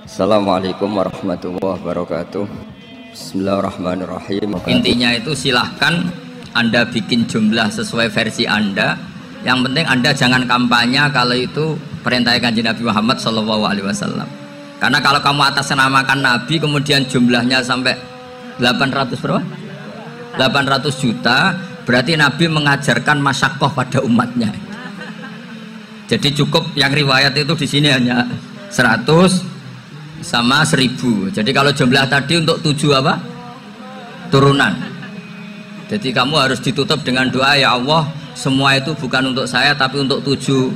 Assalamualaikum warahmatullahi wabarakatuh. Bismillahirrahmanirrahim. Intinya itu silahkan Anda bikin jumlah sesuai versi Anda. Yang penting Anda jangan kampanye kalau itu perintah Kanjeng Nabi Muhammad SAW. Karena kalau kamu atasnamakan Nabi kemudian jumlahnya sampai 800 berapa? 800 juta, berarti Nabi mengajarkan masyakoh pada umatnya. Jadi cukup yang riwayat itu di sini hanya 100 sama 1000. Jadi kalau jumlah tadi untuk 7 apa? Turunan. Jadi kamu harus ditutup dengan doa, ya Allah, semua itu bukan untuk saya tapi untuk 7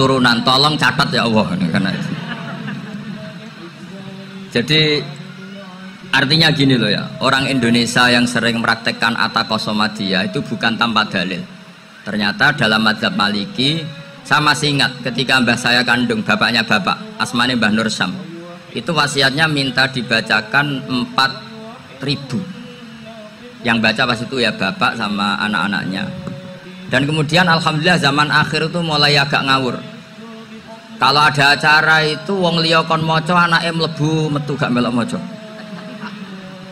turunan. Tolong catat ya Allah. Karena itu. Jadi artinya gini loh ya, orang Indonesia yang sering mempraktekkan Ataqosomadiyah itu bukan tanpa dalil. Ternyata dalam madzhab Maliki, saya masih ingat ketika mbah saya kandung, bapaknya bapak, asmane Mbah Nur Syam, itu wasiatnya minta dibacakan 4000. Yang baca pas itu ya bapak sama anak-anaknya. Dan kemudian alhamdulillah zaman akhir itu mulai agak ngawur. Kalau ada acara itu wong liya kon maca anake mlebu metu gak melok maca.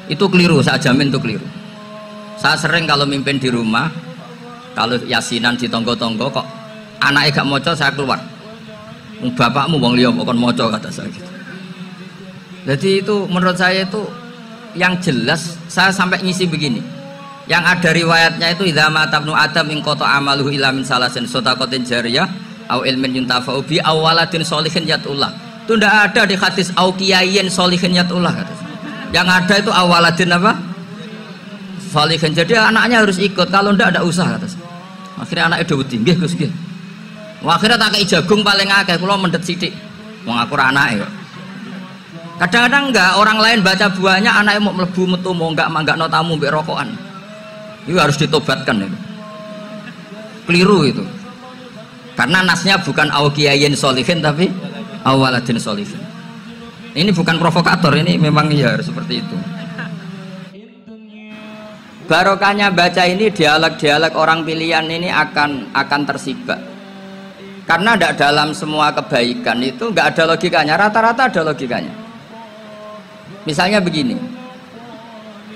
Itu keliru, saya jamin itu keliru. Saya sering kalau mimpin di rumah, kalau yasinan di tonggo-tonggo kok anaknya gak maca, saya keluar. Bapakmu wong liya kok kon maca, kata saya gitu. Jadi itu menurut saya itu yang jelas. Saya sampai ngisi begini, yang ada riwayatnya itu idza mata ibnu adam in qata amaluhu illa min salasin shadaqatin jariyah au ilmin yuntafa'u bi awaladin sholihin yatullah. Itu tidak ada di hadis au kiyayin sholihin yatullah. Yang ada itu awaladin apa? Sholihin. Jadi anaknya harus ikut, kalau tidak ada usah, kata saya. Akhirnya anaknya udah wedi, nggih Gus nggih. Akhirnya tak kei jagung paling akeh, kula mendet sithik. Wong aku ora anake kok. Kadang-kadang enggak, orang lain baca buahnya, anaknya mau mlebu metu mau enggak manggakno tamu mbek rokokan. Itu harus ditobatkan itu. Keliru itu. Karena nasnya bukan awqiyayin sholihin tapi awaladin sholihin. Ini bukan provokator, ini memang ya harus seperti itu. Barokahnya baca ini, dialog-dialog orang pilihan ini akan tersibak. Karena tidak dalam semua kebaikan itu nggak ada logikanya, rata-rata ada logikanya. Misalnya begini,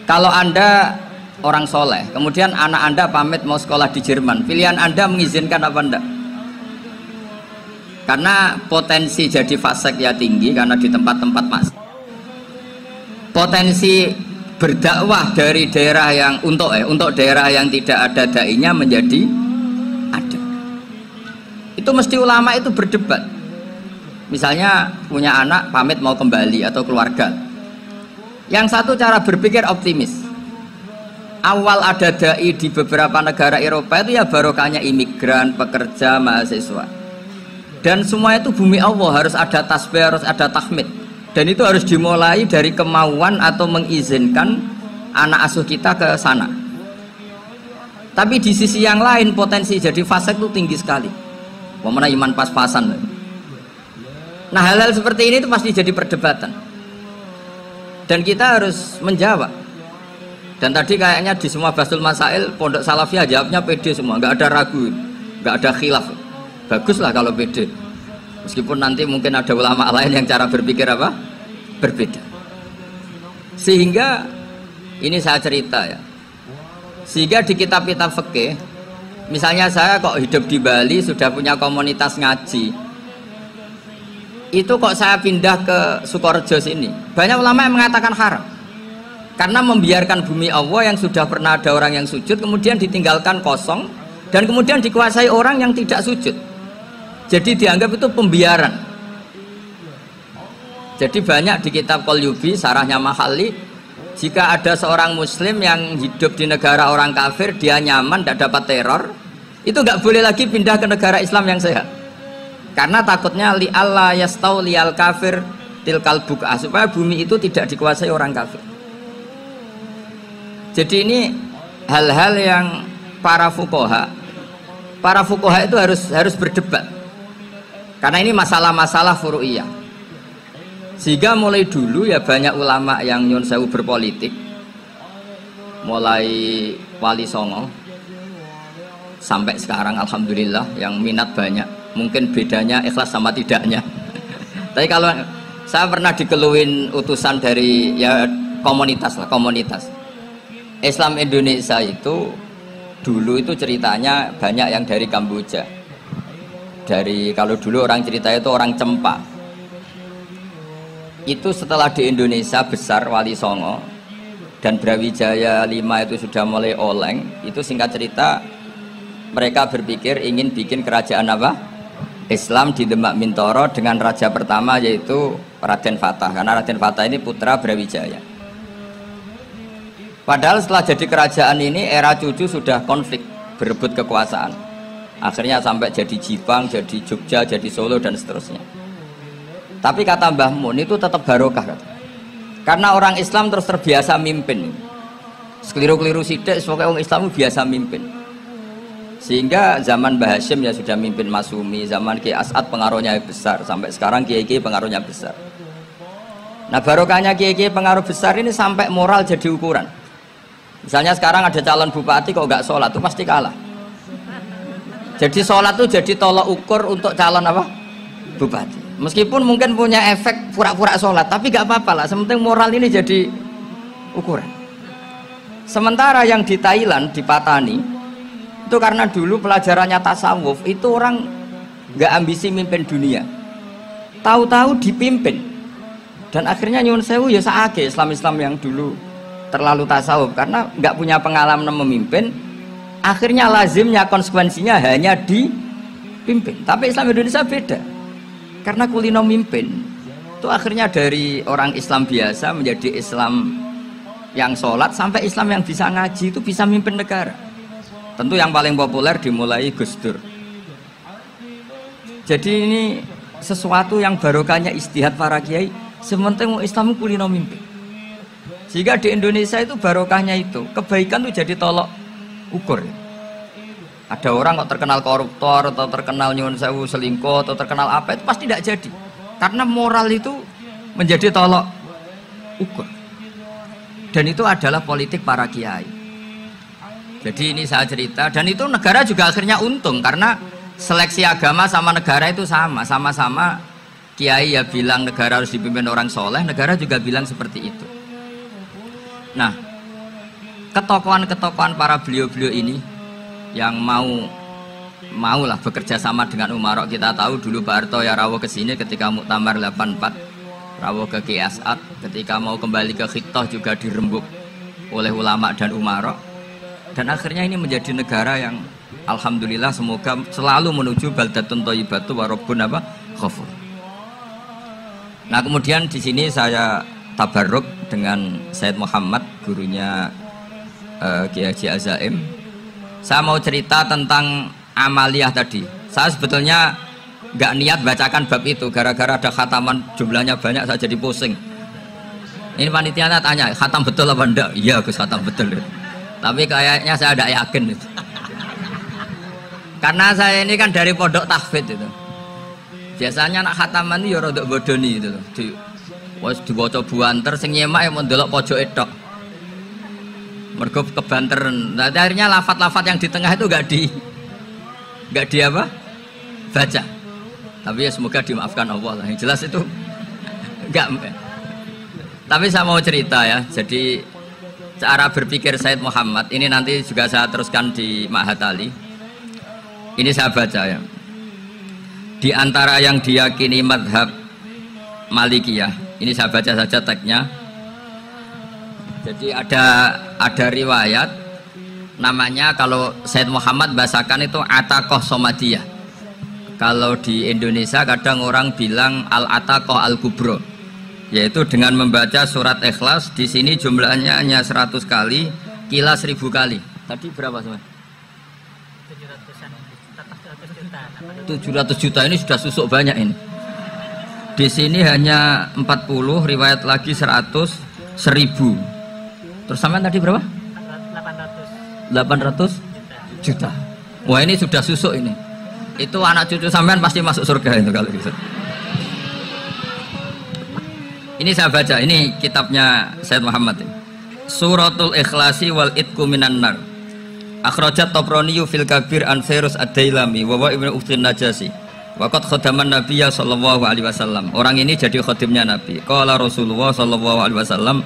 kalau Anda orang soleh, kemudian anak Anda pamit mau sekolah di Jerman, pilihan Anda mengizinkan apa enggak? Karena potensi jadi fasik ya tinggi, karena di tempat-tempat mas. Potensi berdakwah dari daerah yang untuk daerah yang tidak ada dai-nya menjadi ada. Itu mesti ulama itu berdebat. Misalnya punya anak pamit mau kembali atau keluarga. Yang satu cara berpikir optimis. Awal ada dai di beberapa negara Eropa itu ya barokahnya imigran, pekerja, mahasiswa. Dan semua itu bumi Allah, harus ada tasbih, harus ada tahmid. Dan itu harus dimulai dari kemauan atau mengizinkan anak asuh kita ke sana. Tapi di sisi yang lain potensi jadi fasik itu tinggi sekali. Pemana iman pas-pasan. Nah hal-hal seperti ini itu pasti jadi perdebatan. Dan kita harus menjawab. Dan tadi kayaknya di semua Basul Masail Pondok Salafiyah jawabnya pede semua, nggak ada ragu, nggak ada khilaf. Baguslah kalau pede. Meskipun nanti mungkin ada ulama lain yang cara berpikir apa? Berbeda. Sehingga ini saya cerita ya. Sehingga di kitab-kitab fikih, misalnya saya kok hidup di Bali sudah punya komunitas ngaji. Itu kok saya pindah ke Sukorejo sini. Banyak ulama yang mengatakan haram. Karena membiarkan bumi Allah yang sudah pernah ada orang yang sujud kemudian ditinggalkan kosong dan kemudian dikuasai orang yang tidak sujud. Jadi dianggap itu pembiaran. Jadi banyak di kitab Qalyubi, sarahnya Mahalli, jika ada seorang muslim yang hidup di negara orang kafir, dia nyaman, tidak dapat teror, itu nggak boleh lagi pindah ke negara Islam yang sehat. Karena takutnya li Allah yastau liyal kafir tilkal buk'ah, supaya bumi itu tidak dikuasai orang kafir. Jadi ini hal-hal yang para fuqaha itu harus berdebat. Karena ini masalah-masalah furu'iyah. Sehingga mulai dulu ya banyak ulama yang nyun sewu berpolitik. Mulai Wali Songo sampai sekarang alhamdulillah yang minat banyak. Mungkin bedanya ikhlas sama tidaknya. Tapi kalau Saya pernah dikeluhin utusan dari ya komunitas lah, komunitas Islam Indonesia itu dulu itu ceritanya banyak yang dari Kamboja. Dari kalau dulu orang cerita itu orang Cempa. Itu setelah di Indonesia besar Wali Songo dan Brawijaya 5 itu sudah mulai oleng. Itu singkat cerita mereka berpikir ingin bikin kerajaan apa? Islam di Demak Mintoro dengan raja pertama yaitu Raden Fatah, karena Raden Fatah ini putra Brawijaya. Padahal setelah jadi kerajaan ini era cucu sudah konflik berebut kekuasaan, akhirnya sampai jadi Jipang, jadi Jogja, jadi Solo dan seterusnya. Tapi kata Mbah Mun itu tetap barokah kata. Karena orang Islam terus terbiasa mimpin, sekeliru-keliru sidik sebagai orang Islam biasa mimpin. Sehingga zaman Mbah Hashim ya sudah mimpin Masumi, zaman Ki As'ad pengaruhnya besar, sampai sekarang Kiai-Kiai pengaruhnya besar. Nah barokahnya Kiai-Kiai pengaruh besar ini sampai moral jadi ukuran. Misalnya sekarang ada calon bupati kok nggak sholat itu pasti kalah. Jadi sholat itu jadi tolok ukur untuk calon apa? Bupati. Meskipun mungkin punya efek pura-pura sholat, tapi nggak apa-apa lah. Sementing moral ini jadi ukuran. Sementara yang di Thailand, di Patani, itu karena dulu pelajarannya tasawuf itu orang nggak ambisi mimpin dunia, tahu-tahu dipimpin dan akhirnya nyuwun sewu ya saake Islam-Islam yang dulu terlalu tasawuf karena nggak punya pengalaman memimpin, akhirnya lazimnya konsekuensinya hanya dipimpin. Tapi Islam Indonesia beda karena kulino mimpin itu akhirnya dari orang Islam biasa menjadi Islam yang sholat sampai Islam yang bisa ngaji itu bisa mimpin negara. Tentu yang paling populer dimulai Gus Dur. Jadi ini sesuatu yang barokahnya istihad para kiai, sementing Islam kulino mimpin. Sehingga di Indonesia itu barokahnya itu, kebaikan itu jadi tolok ukur. Ada orang kok terkenal koruptor atau terkenal nyuwun sewu selingkuh atau terkenal apa itu pasti tidak jadi. Karena moral itu menjadi tolok ukur. Dan itu adalah politik para kiai. Jadi ini saya cerita dan itu negara juga akhirnya untung karena seleksi agama sama negara itu sama-sama kiai ya bilang negara harus dipimpin orang soleh, negara juga bilang seperti itu. Nah, ketokohan-ketokohan para beliau-beliau ini yang maulah bekerja sama dengan Umarok. Kita tahu dulu Pak Harto ya rawuh ke sini ketika Muktamar 84, rawuh ke Ki As'ad, ketika mau kembali ke Khittah juga dirembuk oleh ulama dan Umarok. Dan akhirnya ini menjadi negara yang alhamdulillah semoga selalu menuju baldatun thayyibatu wa rabbun apa ghafur. Nah, kemudian di sini saya tabarruk dengan Said Muhammad, gurunya Kiai Haji Azaim. Saya mau cerita tentang amaliyah tadi. Saya sebetulnya nggak niat bacakan bab itu, gara-gara ada khataman jumlahnya banyak saya jadi pusing. Ini panitianya tanya, khatam betul apa enggak? Iya Gus, khatam betul. Tapi kayaknya saya tidak yakin itu. Karena saya ini kan dari pondok tahfidz itu. Biasanya anak khataman itu ya rada bodoni itu. Wes diwaca buanter sing nyemak ya mendelok pojok tok. Mergo kebanteren. Nah, akhirnya lafat-lafat yang di tengah itu enggak di apa? Baca. Tapi ya semoga dimaafkan Allah lah. Yang jelas itu enggak. Tapi saya mau cerita ya. Jadi cara berpikir Said Muhammad ini nanti juga saya teruskan di Ma'had Ali. Ini saya baca ya. Di antara yang diyakini madhab Malikiyah, ini saya baca saja teksnya. Jadi ada riwayat namanya, kalau Said Muhammad bahasakan itu Ataqoh Somadiyah. Kalau di Indonesia kadang orang bilang Al-Ataqoh Al-Kubro, yaitu dengan membaca surat Ikhlas. Di sini jumlahnya hanya 100 kali, Kila 1000 kali. Tadi berapa Mas? 700 juta ini sudah susuk banyak ini. Di sini hanya 40, riwayat lagi 100, 1000. Terus sampean tadi berapa? 800 juta. Wah ini sudah susuk ini. Itu anak cucu sampean pasti masuk surga itu kalau gitu. Ini saya baca, ini kitabnya Said Muhammad. Suratul Ikhlasi wal Itqu minan nar. Akhrajat Tabrani fil Kabir an Fairuz ad-Dailami wa Ibnu Uftin Najasi Waqat khadaman Nabiya sallallahu alaihi wasallam. Orang ini jadi khadimnya Nabi. Qala Rasulullah sallallahu alaihi wasallam,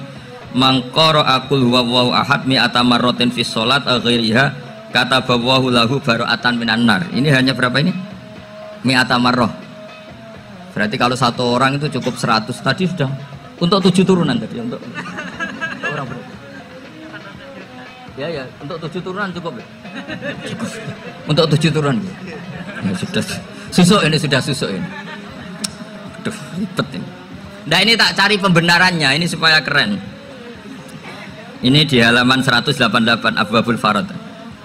"Man qara'a qul huwallahu ahad mi'ata marratin fi shalat ghairiha kataballahu lahu bara'atan minan nar." Ini hanya berapa ini? Mi'ata marrah. Berarti kalau satu orang itu cukup 100. Tadi sudah untuk 7 turunan tadi untuk orang berapa? Ya, untuk 7 turunan cukup ya? Cukup. Untuk 7 turunan. Ya, sudah. Susuk ini sudah susuk ini. Aduh, ribet ini. Nah ini tak cari pembenarannya, ini supaya keren. Ini di halaman 188 Abwabul Farad.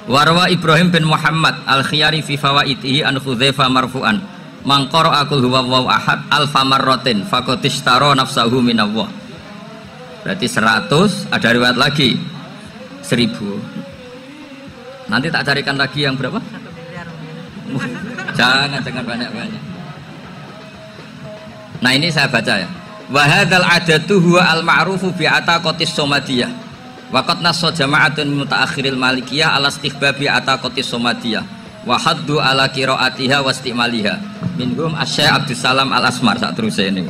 Warwa Ibrahim bin Muhammad al-Khiyari fi fawaitihi an Hudzaifah marfu'an. Man qara'a qul huwallahu ahad alfa marratin faqad ishtara nafsahu minallah. Berarti 100, ada riwayat lagi 1000. Nanti tak carikan lagi yang berapa? Jangan banyak-banyak. Nah ini saya baca ya. Wa hadzal adatu huwa al-ma'rufu bi ataqatis somadiyah. Wa qad nassa jama'atun mutaakhiril malikiyah ala istihbabi ataqatis somadiyah wa haddu ala qiraatiha wa istimaliha. Minhum Asy-Syaikh Abdus Salam Al-Asmar sak terus ini.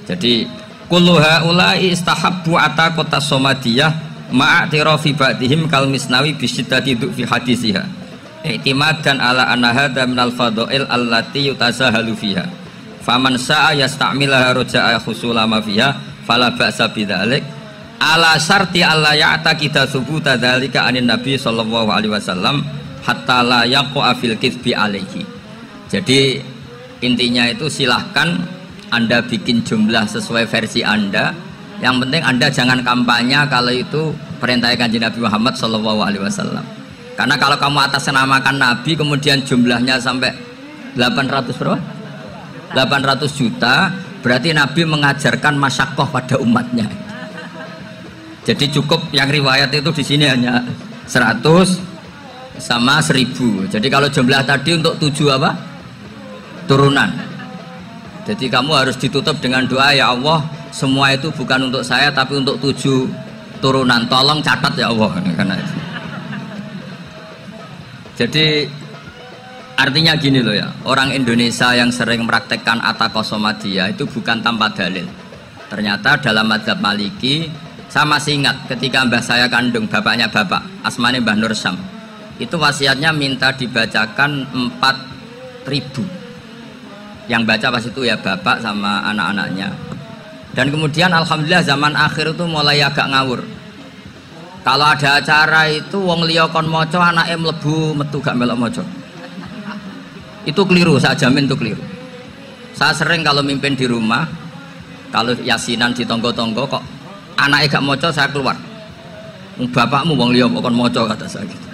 Jadi kullu haula'i istahabbu ataqatas somadiyah ma'atirafi ba'dihim kal misnawi bi syiddati fi hadisiha. I'timadan ala anna hadza minal fadha'il allati yutasahalu fiha. Faman sa'a yasta'milaha raja'a husula ma fiha fala ba'sa bidzalik. Ala syarti alla ya'taqida thubuta dzalika anin nabi sallallahu alaihi wasallam hatta la yaqa fil kitsbi alaihi. Jadi intinya itu silahkan Anda bikin jumlah sesuai versi Anda. Yang penting Anda jangan kampanye kalau itu perintah Kanjeng Nabi Muhammad sallallahu alaihi wasallam. Karena kalau kamu atasnamakan Nabi kemudian jumlahnya sampai 800 berapa? 800 juta, berarti Nabi mengajarkan masyakoh pada umatnya. Jadi cukup yang riwayat itu di sini hanya 100 sama 1000. Jadi kalau jumlah tadi untuk 7 apa? Turunan. Jadi kamu harus ditutup dengan doa, ya Allah, semua itu bukan untuk saya tapi untuk 7 turunan. Tolong catat ya Allah. Karena itu. Jadi artinya gini loh ya, orang Indonesia yang sering mempraktekkan ataqosomadiyah itu bukan tanpa dalil. Ternyata dalam mazhab Maliki, saya masih ingat ketika mbah saya kandung, bapaknya bapak, asmane Mbah Nur Syam, itu wasiatnya minta dibacakan 4000. Yang baca pas itu ya bapak sama anak-anaknya. Dan kemudian alhamdulillah zaman akhir itu mulai agak ngawur. Kalau ada acara itu wong liya kon maca anake mlebu metu gak melok maca. Itu keliru, saya jamin itu keliru. Saya sering kalau mimpin di rumah, kalau yasinan di tonggo-tonggo kok anake gak maca saya keluar. Bapakmu wong liya kon maca kata saya gitu.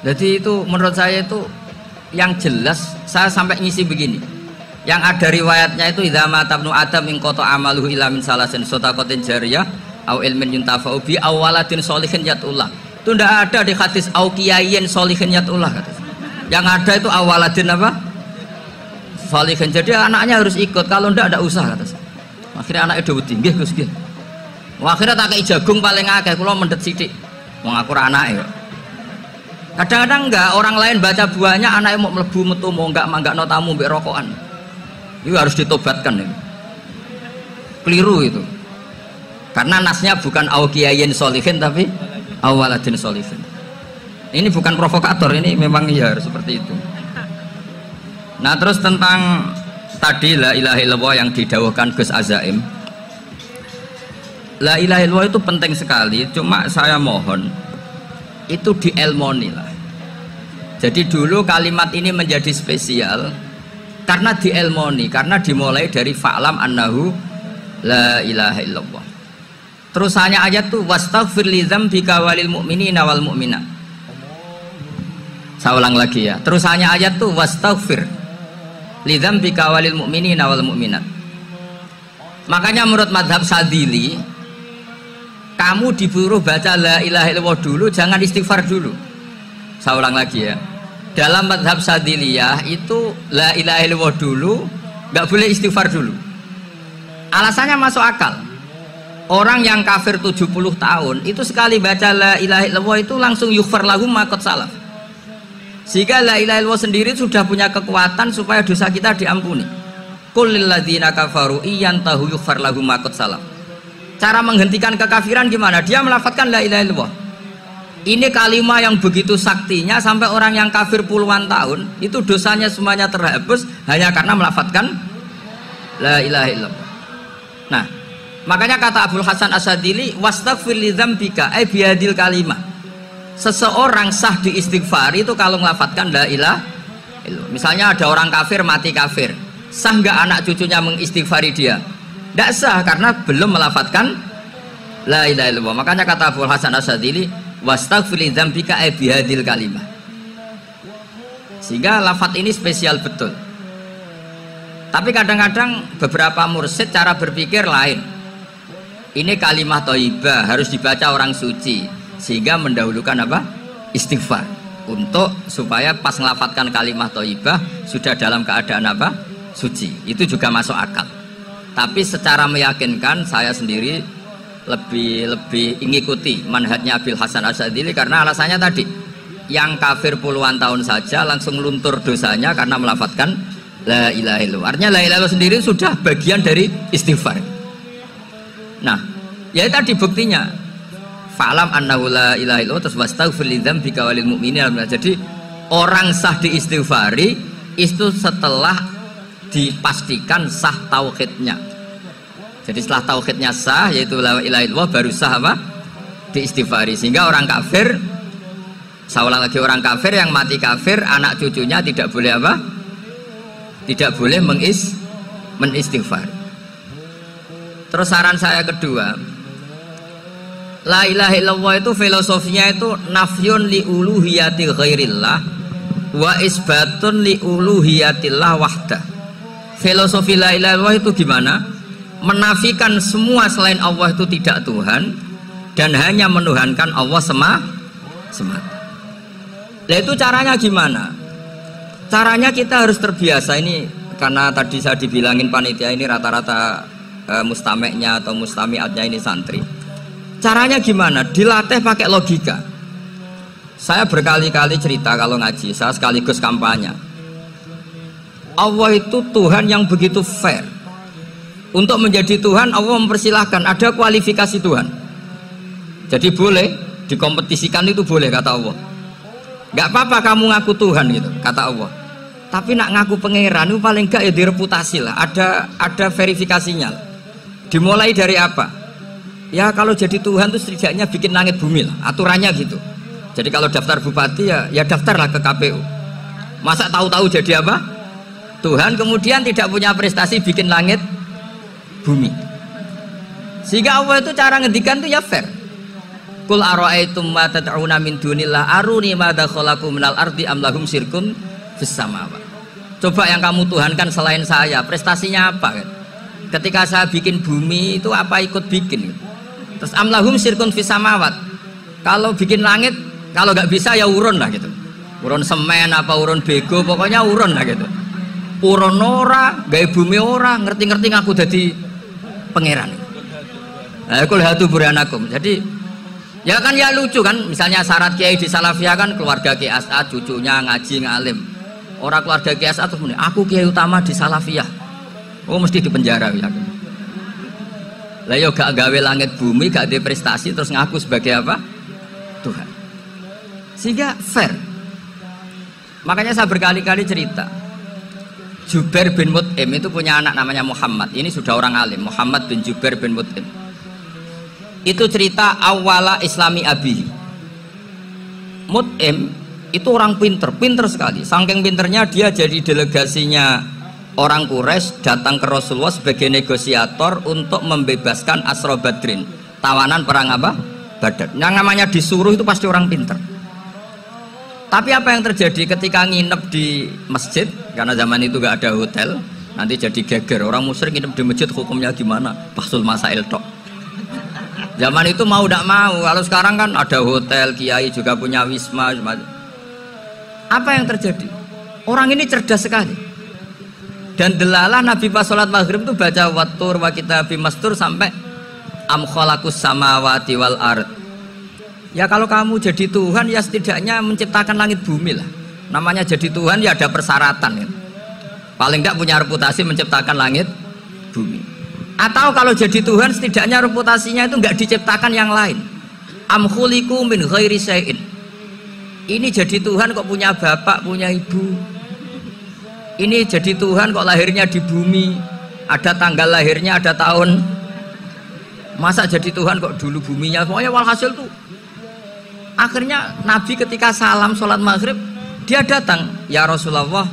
Jadi itu menurut saya itu yang jelas saya sampai ngisi begini. Yang ada riwayatnya itu idza matabnu adam min qata amaluhu illa min salasin shadaqatin jariyah au ilmin yuntafa'u bi awaladin sholihin yatullah. Itu tidak ada di hadis au kiyayin sholihin yatullah kata. Yang ada itu awaladin apa? Sholihin. Jadi anaknya harus ikut, kalau tidak ada usaha kata. Akhirnya anaknya udah tinggi Gus nggih. Akhirnya tak kei jagung paling akeh kula mendet sithik. Wong aku ra anake kok. Kadang-kadang enggak, orang lain baca buahnya anaknya mau mlebu metu mau enggak manggakno tamu mbek rokokan. Itu harus ditobatkan ini. Keliru itu. Karena nasnya bukan aukiyayin solihin tapi awaladin solihin. Ini bukan provokator, ini memang ya harus seperti itu. Nah terus tentang tadi la ilaha illallah yang didawahkan Gus Azaim. La ilaha illallah itu penting sekali, cuma saya mohon itu dielmoni lah. Jadi dulu kalimat ini menjadi spesial karena dielmoni, karena dimulai dari fa'lam annahu la ilaha illallah. Terusannya ayat tuh wastaghfir li dzambika walil mu'minina wal mu'minat. Saya ulang lagi ya. Terusannya ayat tuh wastaghfir li dzambika walil mu'minina wal mu'minat. Makanya menurut mazhab Sadili, kamu disuruh baca la ilaha illallah dulu, jangan istighfar dulu. Saya ulang lagi ya. Dalam mazhab Sadiliyah itu la ilaha illallah dulu, nggak boleh istighfar dulu. Alasannya masuk akal. Orang yang kafir 70 tahun itu sekali baca la ilaha illallah itu langsung yughfar lahum ma qad salaf. Sehingga la ilaha illallah sendiri sudah punya kekuatan supaya dosa kita diampuni. Qul lil ladzina kafaru iyantahu yughfar lahum ma qad salam. Cara menghentikan kekafiran gimana? Dia melafadzkan la ilaha illallah. Ini kalimat yang begitu saktinya sampai orang yang kafir puluhan tahun itu dosanya semuanya terhapus hanya karena melafadzkan la ilaha illallah. Nah, makanya kata Abdul Hasan Asyadzili, wastaghfir li dzambika ay bihadil kalimah. Seseorang sah di istighfar itu kalau melafadzkan la ilaha illallah. Misalnya ada orang kafir mati kafir, sah nggak anak cucunya mengistighfari dia? Tidak sah karena belum melafadzkan la ilaha illallah. Makanya kata Abdul Hasan Asyadzili, wastaghfir li dzambika ay bihadil kalimah. Sehingga lafadz ini spesial betul. Tapi kadang-kadang beberapa mursyid cara berpikir lain. Ini kalimah thayyibah harus dibaca orang suci, sehingga mendahulukan apa? Istighfar. Untuk supaya pas ngelafatkan kalimah thayyibah sudah dalam keadaan apa? Suci. Itu juga masuk akal. Tapi secara meyakinkan saya sendiri lebih mengikuti manhajnya Abil Hasan Asyadzili karena alasannya tadi, yang kafir puluhan tahun saja langsung luntur dosanya karena melafatkan la ilaha illallah. Artinya la ilaha illallah sendiri sudah bagian dari istighfar. Nah, ya tadi buktinya fa'lam annahu la ilaha illallah terus wastaghfir lidzambika walil mu'minin. Jadi orang sah diistighfari itu setelah dipastikan sah tauhidnya. Jadi setelah tauhidnya sah yaitu la ilaha illallah baru sah apa? Diistighfari. Sehingga orang kafir, saya ulang lagi, orang kafir yang mati kafir anak cucunya tidak boleh apa? Tidak boleh menistighfar. Terus saran saya kedua, la ilaha illallah itu filosofinya itu nafyun li uluhiyati ghairillah wa isbatun li uluhiyatillah wahdah. Filosofi la ilaha illallah itu gimana? Menafikan semua selain Allah itu tidak Tuhan dan hanya menuhankan Allah semata. Nah itu caranya gimana? Caranya kita harus terbiasa ini, karena tadi saya dibilangin panitia ini rata-rata mustameknya atau mustamiatnya ini santri. Caranya gimana? Dilatih pakai logika. Saya berkali-kali cerita kalau ngaji, saya sekaligus kampanye. Allah itu Tuhan yang begitu fair. Untuk menjadi Tuhan Allah mempersilahkan, ada kualifikasi Tuhan. Jadi boleh dikompetisikan, itu boleh kata Allah. Gak apa-apa kamu ngaku Tuhan gitu kata Allah. Tapi nak ngaku pangeran itu paling gak ya direputasi lah. Ada verifikasinya. Dimulai dari apa? Ya kalau jadi Tuhan itu setidaknya bikin langit bumi lah. Aturannya gitu. Jadi kalau daftar bupati ya daftarlah ke KPU. Masa tahu-tahu jadi apa? Tuhan kemudian tidak punya prestasi bikin langit bumi. Sehingga Allah itu cara ngendikan itu ya fair. Qul ara'aitum ma tad'una min dunillah aruni madza khalaqu minal ardi am lahum syirkun fis samawat. Coba yang kamu tuhankan selain saya, prestasinya apa kan? Ketika saya bikin bumi itu apa ikut bikin? Terus am lahum syirkun fis samawat. Kalau bikin langit, kalau nggak bisa ya urun lah gitu. Urun semen apa urun bego, pokoknya urun lah gitu. Urun ora, gawe bumi ora, ngerti-ngerti ngaku dadi pangeran. Nah, kul hatu burhanakum. Jadi ya kan ya lucu kan, misalnya syarat kiai di Salafiyah kan keluarga Kiai As'ad, cucunya ngaji ngalim. Orang keluarga Kiai As'ad terus muni, aku kiai utama di Salafiyah. Oh mesti dipenjara ya. Lah yo gak gawe langit bumi, gak ada prestasi terus ngaku sebagai apa? Tuhan. Sehingga fair. Makanya saya berkali-kali cerita. Jubair bin Mut'im itu punya anak namanya Muhammad. Ini sudah orang alim, Muhammad bin Jubair bin Mut'im. Itu cerita awala islami abi. Mut'im itu orang pinter sekali. Saking pinternya dia jadi delegasinya orang Quraisy datang ke Rasulullah sebagai negosiator untuk membebaskan Asra Badrin, tawanan perang apa? Badar. Yang namanya disuruh itu pasti orang pinter. Tapi apa yang terjadi ketika nginep di masjid? Karena zaman itu gak ada hotel, nanti jadi geger. Orang musyrik nginep di masjid hukumnya gimana? Bahsul masail tok. Zaman itu mau tidak mau. Kalau sekarang kan ada hotel, kiai juga punya wisma. Apa yang terjadi? Orang ini cerdas sekali. Dan delalah Nabi pas sholat maghrib itu baca watur wa kitabim mastur sampai am khalaqus samawati wal ard. Ya kalau kamu jadi Tuhan ya setidaknya menciptakan langit bumi lah. Namanya jadi Tuhan ya ada persyaratan kan? Paling tidak punya reputasi menciptakan langit bumi. Atau kalau jadi Tuhan setidaknya reputasinya itu nggak diciptakan yang lain. Am khuliqu min ghairi syai'in. Ini jadi Tuhan kok punya bapak, punya ibu. Ini jadi Tuhan kok lahirnya di bumi, ada tanggal lahirnya, ada tahun. Masa jadi Tuhan kok dulu buminya? Pokoknya walhasil tuh. Akhirnya Nabi ketika salam sholat maghrib, dia datang, ya Rasulullah,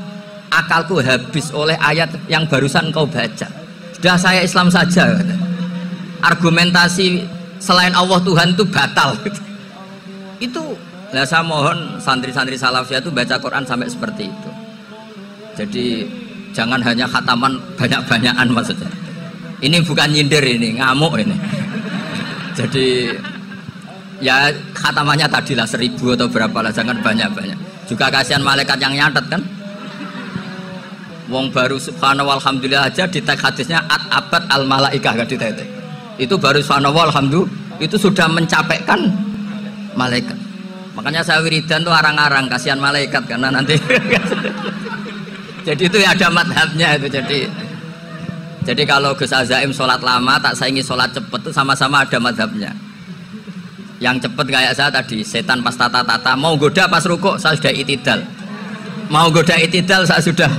akalku habis oleh ayat yang barusan kau baca. Sudah saya Islam saja. Argumentasi selain Allah Tuhan itu batal. Itu. Nah, saya mohon santri-santri salafiyah itu baca Quran sampai seperti itu. Jadi jangan hanya khataman banyak-banyakan maksudnya. Ini bukan nyindir, ini ngamuk ini. Jadi ya khatamannya tadilah 1000 atau berapa lah, jangan banyak-banyak. Juga kasihan malaikat yang nyatet kan. Wong baru subhanallah alhamdulillah aja di teks hadisnya abad al malaikah kan ditetek. Itu baru subhanallah alhamdulillah itu sudah mencapaikan malaikat. Makanya saya wiridan tuh arang-arang kasihan malaikat karena nanti jadi itu ya ada madhabnya itu. Jadi kalau Gus Azaim sholat lama tak saingi sholat cepet itu sama-sama ada madhabnya. Yang cepet kayak saya tadi, setan pas tata-tata mau goda pas rukuk saya sudah itidal, mau goda itidal saya sudah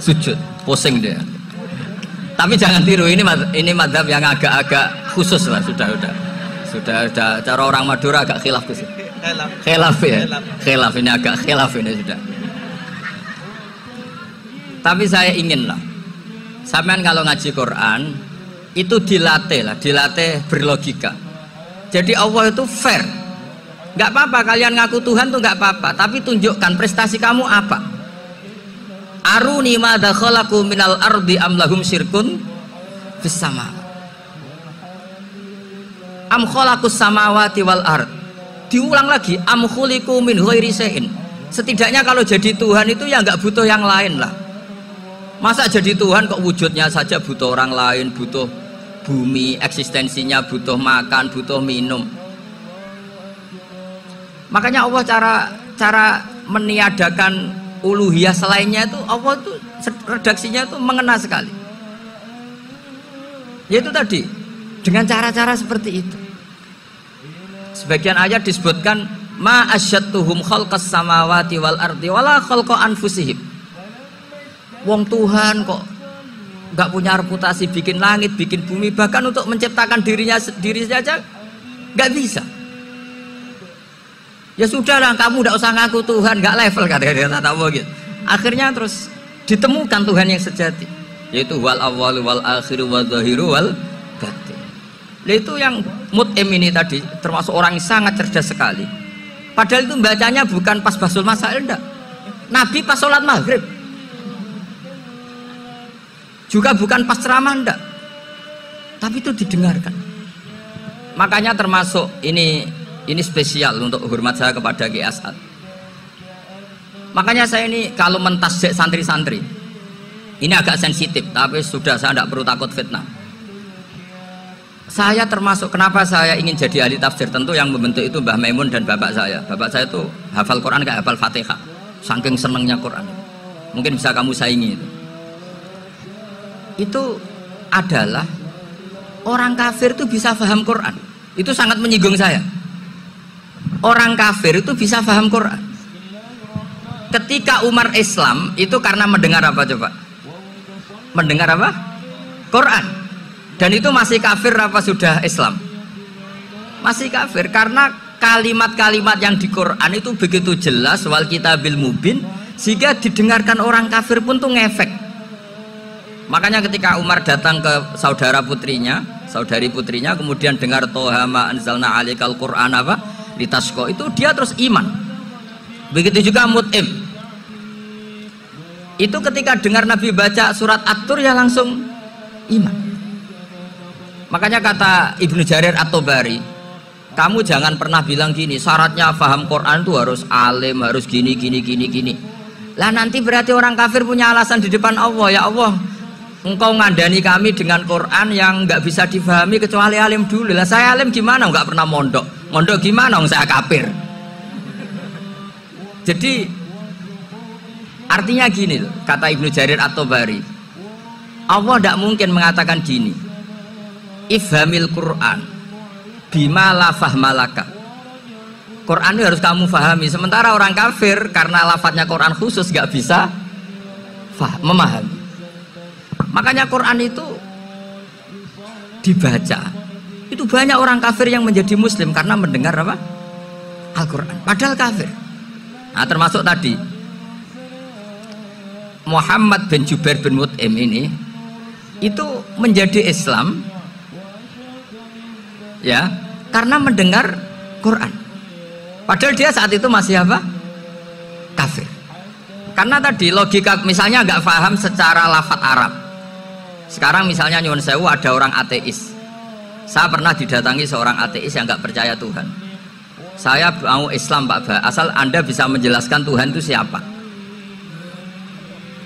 sujud, pusing dia. Tapi jangan tiru, ini madhab yang agak-agak khusus lah, sudah cara orang Madura agak khilaf khusus. Khilaf ya, khilaf ini agak khilaf ini sudah. Tapi saya ingin lah, sampean kalau ngaji Quran itu dilatih berlogika. Jadi Allah itu fair, nggak apa-apa kalian ngaku Tuhan tuh nggak apa-apa, tapi tunjukkan prestasi kamu apa. Aruni madza khalaqu minal ardi am lahum syirkun fis sama. Am khalaqus samawati wal ard. Diulang lagi, am khuliqu min ghairi syai'in. Setidaknya kalau jadi Tuhan itu ya nggak butuh yang lain lah. Masa jadi Tuhan kok wujudnya saja butuh orang lain, butuh bumi, eksistensinya butuh makan, butuh minum. Makanya Allah cara meniadakan uluhiyah selainnya itu Allah itu redaksinya itu mengena sekali. Yaitu tadi dengan cara-cara seperti itu. Sebagian ayat disebutkan ma asyattuhum khalqas samawati wal ardi wala khalqa anfusihim. Wong Tuhan kok nggak punya reputasi bikin langit, bikin bumi, bahkan untuk menciptakan dirinya sendiri saja nggak bisa. Ya sudahlah, kamu nggak usah ngaku Tuhan, nggak level kata-kata gitu. Akhirnya terus ditemukan Tuhan yang sejati, yaitu wal awwalu wal akhiru wal zahiru wal batin. Nah, itu yang Mut'im ini tadi termasuk orang yang sangat cerdas sekali. Padahal itu bacanya bukan pas basul masail, enggak. Nabi pas sholat maghrib. Juga bukan pas ceramah, enggak. Tapi itu didengarkan. Makanya termasuk ini spesial untuk hormat saya kepada Ki As'ad. Makanya saya ini kalau mentasjek santri-santri ini agak sensitif, tapi sudah saya tidak perlu takut fitnah. Saya termasuk kenapa saya ingin jadi ahli tafsir, tentu yang membentuk itu Mbah Maimun dan bapak saya. Bapak saya itu hafal Quran kayak hafal Fatihah, saking senengnya Quran. Mungkin bisa kamu saingi. Itu adalah orang kafir itu bisa paham Quran. Itu sangat menyinggung saya. Orang kafir itu bisa paham Quran. Ketika Umar Islam itu karena mendengar apa coba? Mendengar apa? Quran. Dan itu masih kafir apa sudah Islam? Masih kafir karena kalimat-kalimat yang di Quran itu begitu jelas wal kitabil mubin sehingga didengarkan orang kafir pun tuh ngefek. Makanya ketika Umar datang ke saudari putrinya kemudian dengar Toha ma anzalna alaikal Quran apa? Litasqa, itu dia terus iman. Begitu juga Mut'im. Itu ketika dengar Nabi baca surat At-Tur ya langsung iman. Makanya kata Ibnu Jarir At-Tabari, kamu jangan pernah bilang gini, syaratnya paham Quran itu harus alim, harus gini. Lah nanti berarti orang kafir punya alasan di depan Allah, ya Allah, engkau ngandani kami dengan Quran yang nggak bisa difahami kecuali alim dulu. Lah saya alim gimana? Nggak pernah mondok gimana? Saya kafir. Jadi Artinya gini loh, kata Ibnu Jarir At-Tabari, Allah tidak mungkin mengatakan gini, ifhamil Quran bima la fahmalaka. Quran ini harus kamu fahami, sementara orang kafir karena lafadznya Quran khusus gak bisa memahami. Makanya Quran itu dibaca, itu banyak orang kafir yang menjadi muslim karena mendengar apa? Al-Quran, padahal kafir. Nah, termasuk tadi Muhammad bin Jubair bin Mut'im ini itu menjadi Islam ya karena mendengar Quran, padahal dia saat itu masih apa? Kafir. Karena tadi logika misalnya nggak paham secara lafadz Arab. Sekarang misalnya nyuwun sewu ada orang ateis, saya pernah didatangi seorang ateis yang nggak percaya Tuhan. Saya mau Islam Pak Ba, asal Anda bisa menjelaskan Tuhan itu siapa.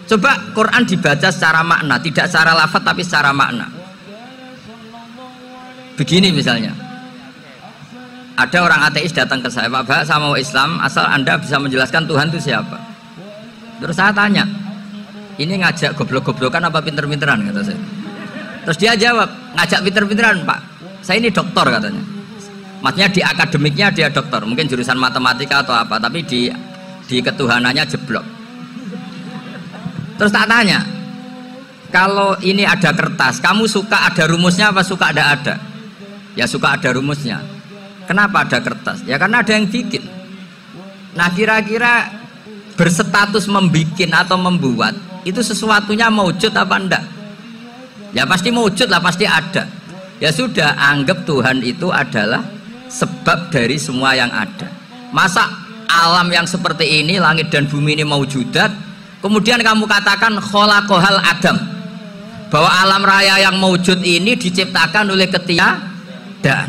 Coba Quran dibaca secara makna, tidak secara lafadz tapi secara makna. Begini misalnya, ada orang ateis datang ke saya, Pak Ba, saya mau Islam, asal Anda bisa menjelaskan Tuhan itu siapa. Terus saya tanya, ini ngajak goblok-goblokan apa pinter-pinteran, kata saya. Terus dia jawab, ngajak pinter-pinteran Pak, saya ini doktor katanya. Maksudnya di akademiknya dia doktor, mungkin jurusan matematika atau apa, tapi di ketuhanannya jeblok. Terus tak tanya, kalau ini ada kertas, kamu suka ada rumusnya apa suka ada? Ya suka ada rumusnya. Kenapa ada kertas? Ya karena ada yang bikin. Nah kira-kira berstatus membikin atau membuat itu sesuatunya maujud apa enggak? Ya pasti maujud lah, pasti ada. Ya sudah, anggap Tuhan itu adalah sebab dari semua yang ada. Masa alam yang seperti ini, langit dan bumi ini maujudat, kemudian kamu katakan kholaqohal adam, bahwa alam raya yang maujud ini diciptakan oleh ketiadaan.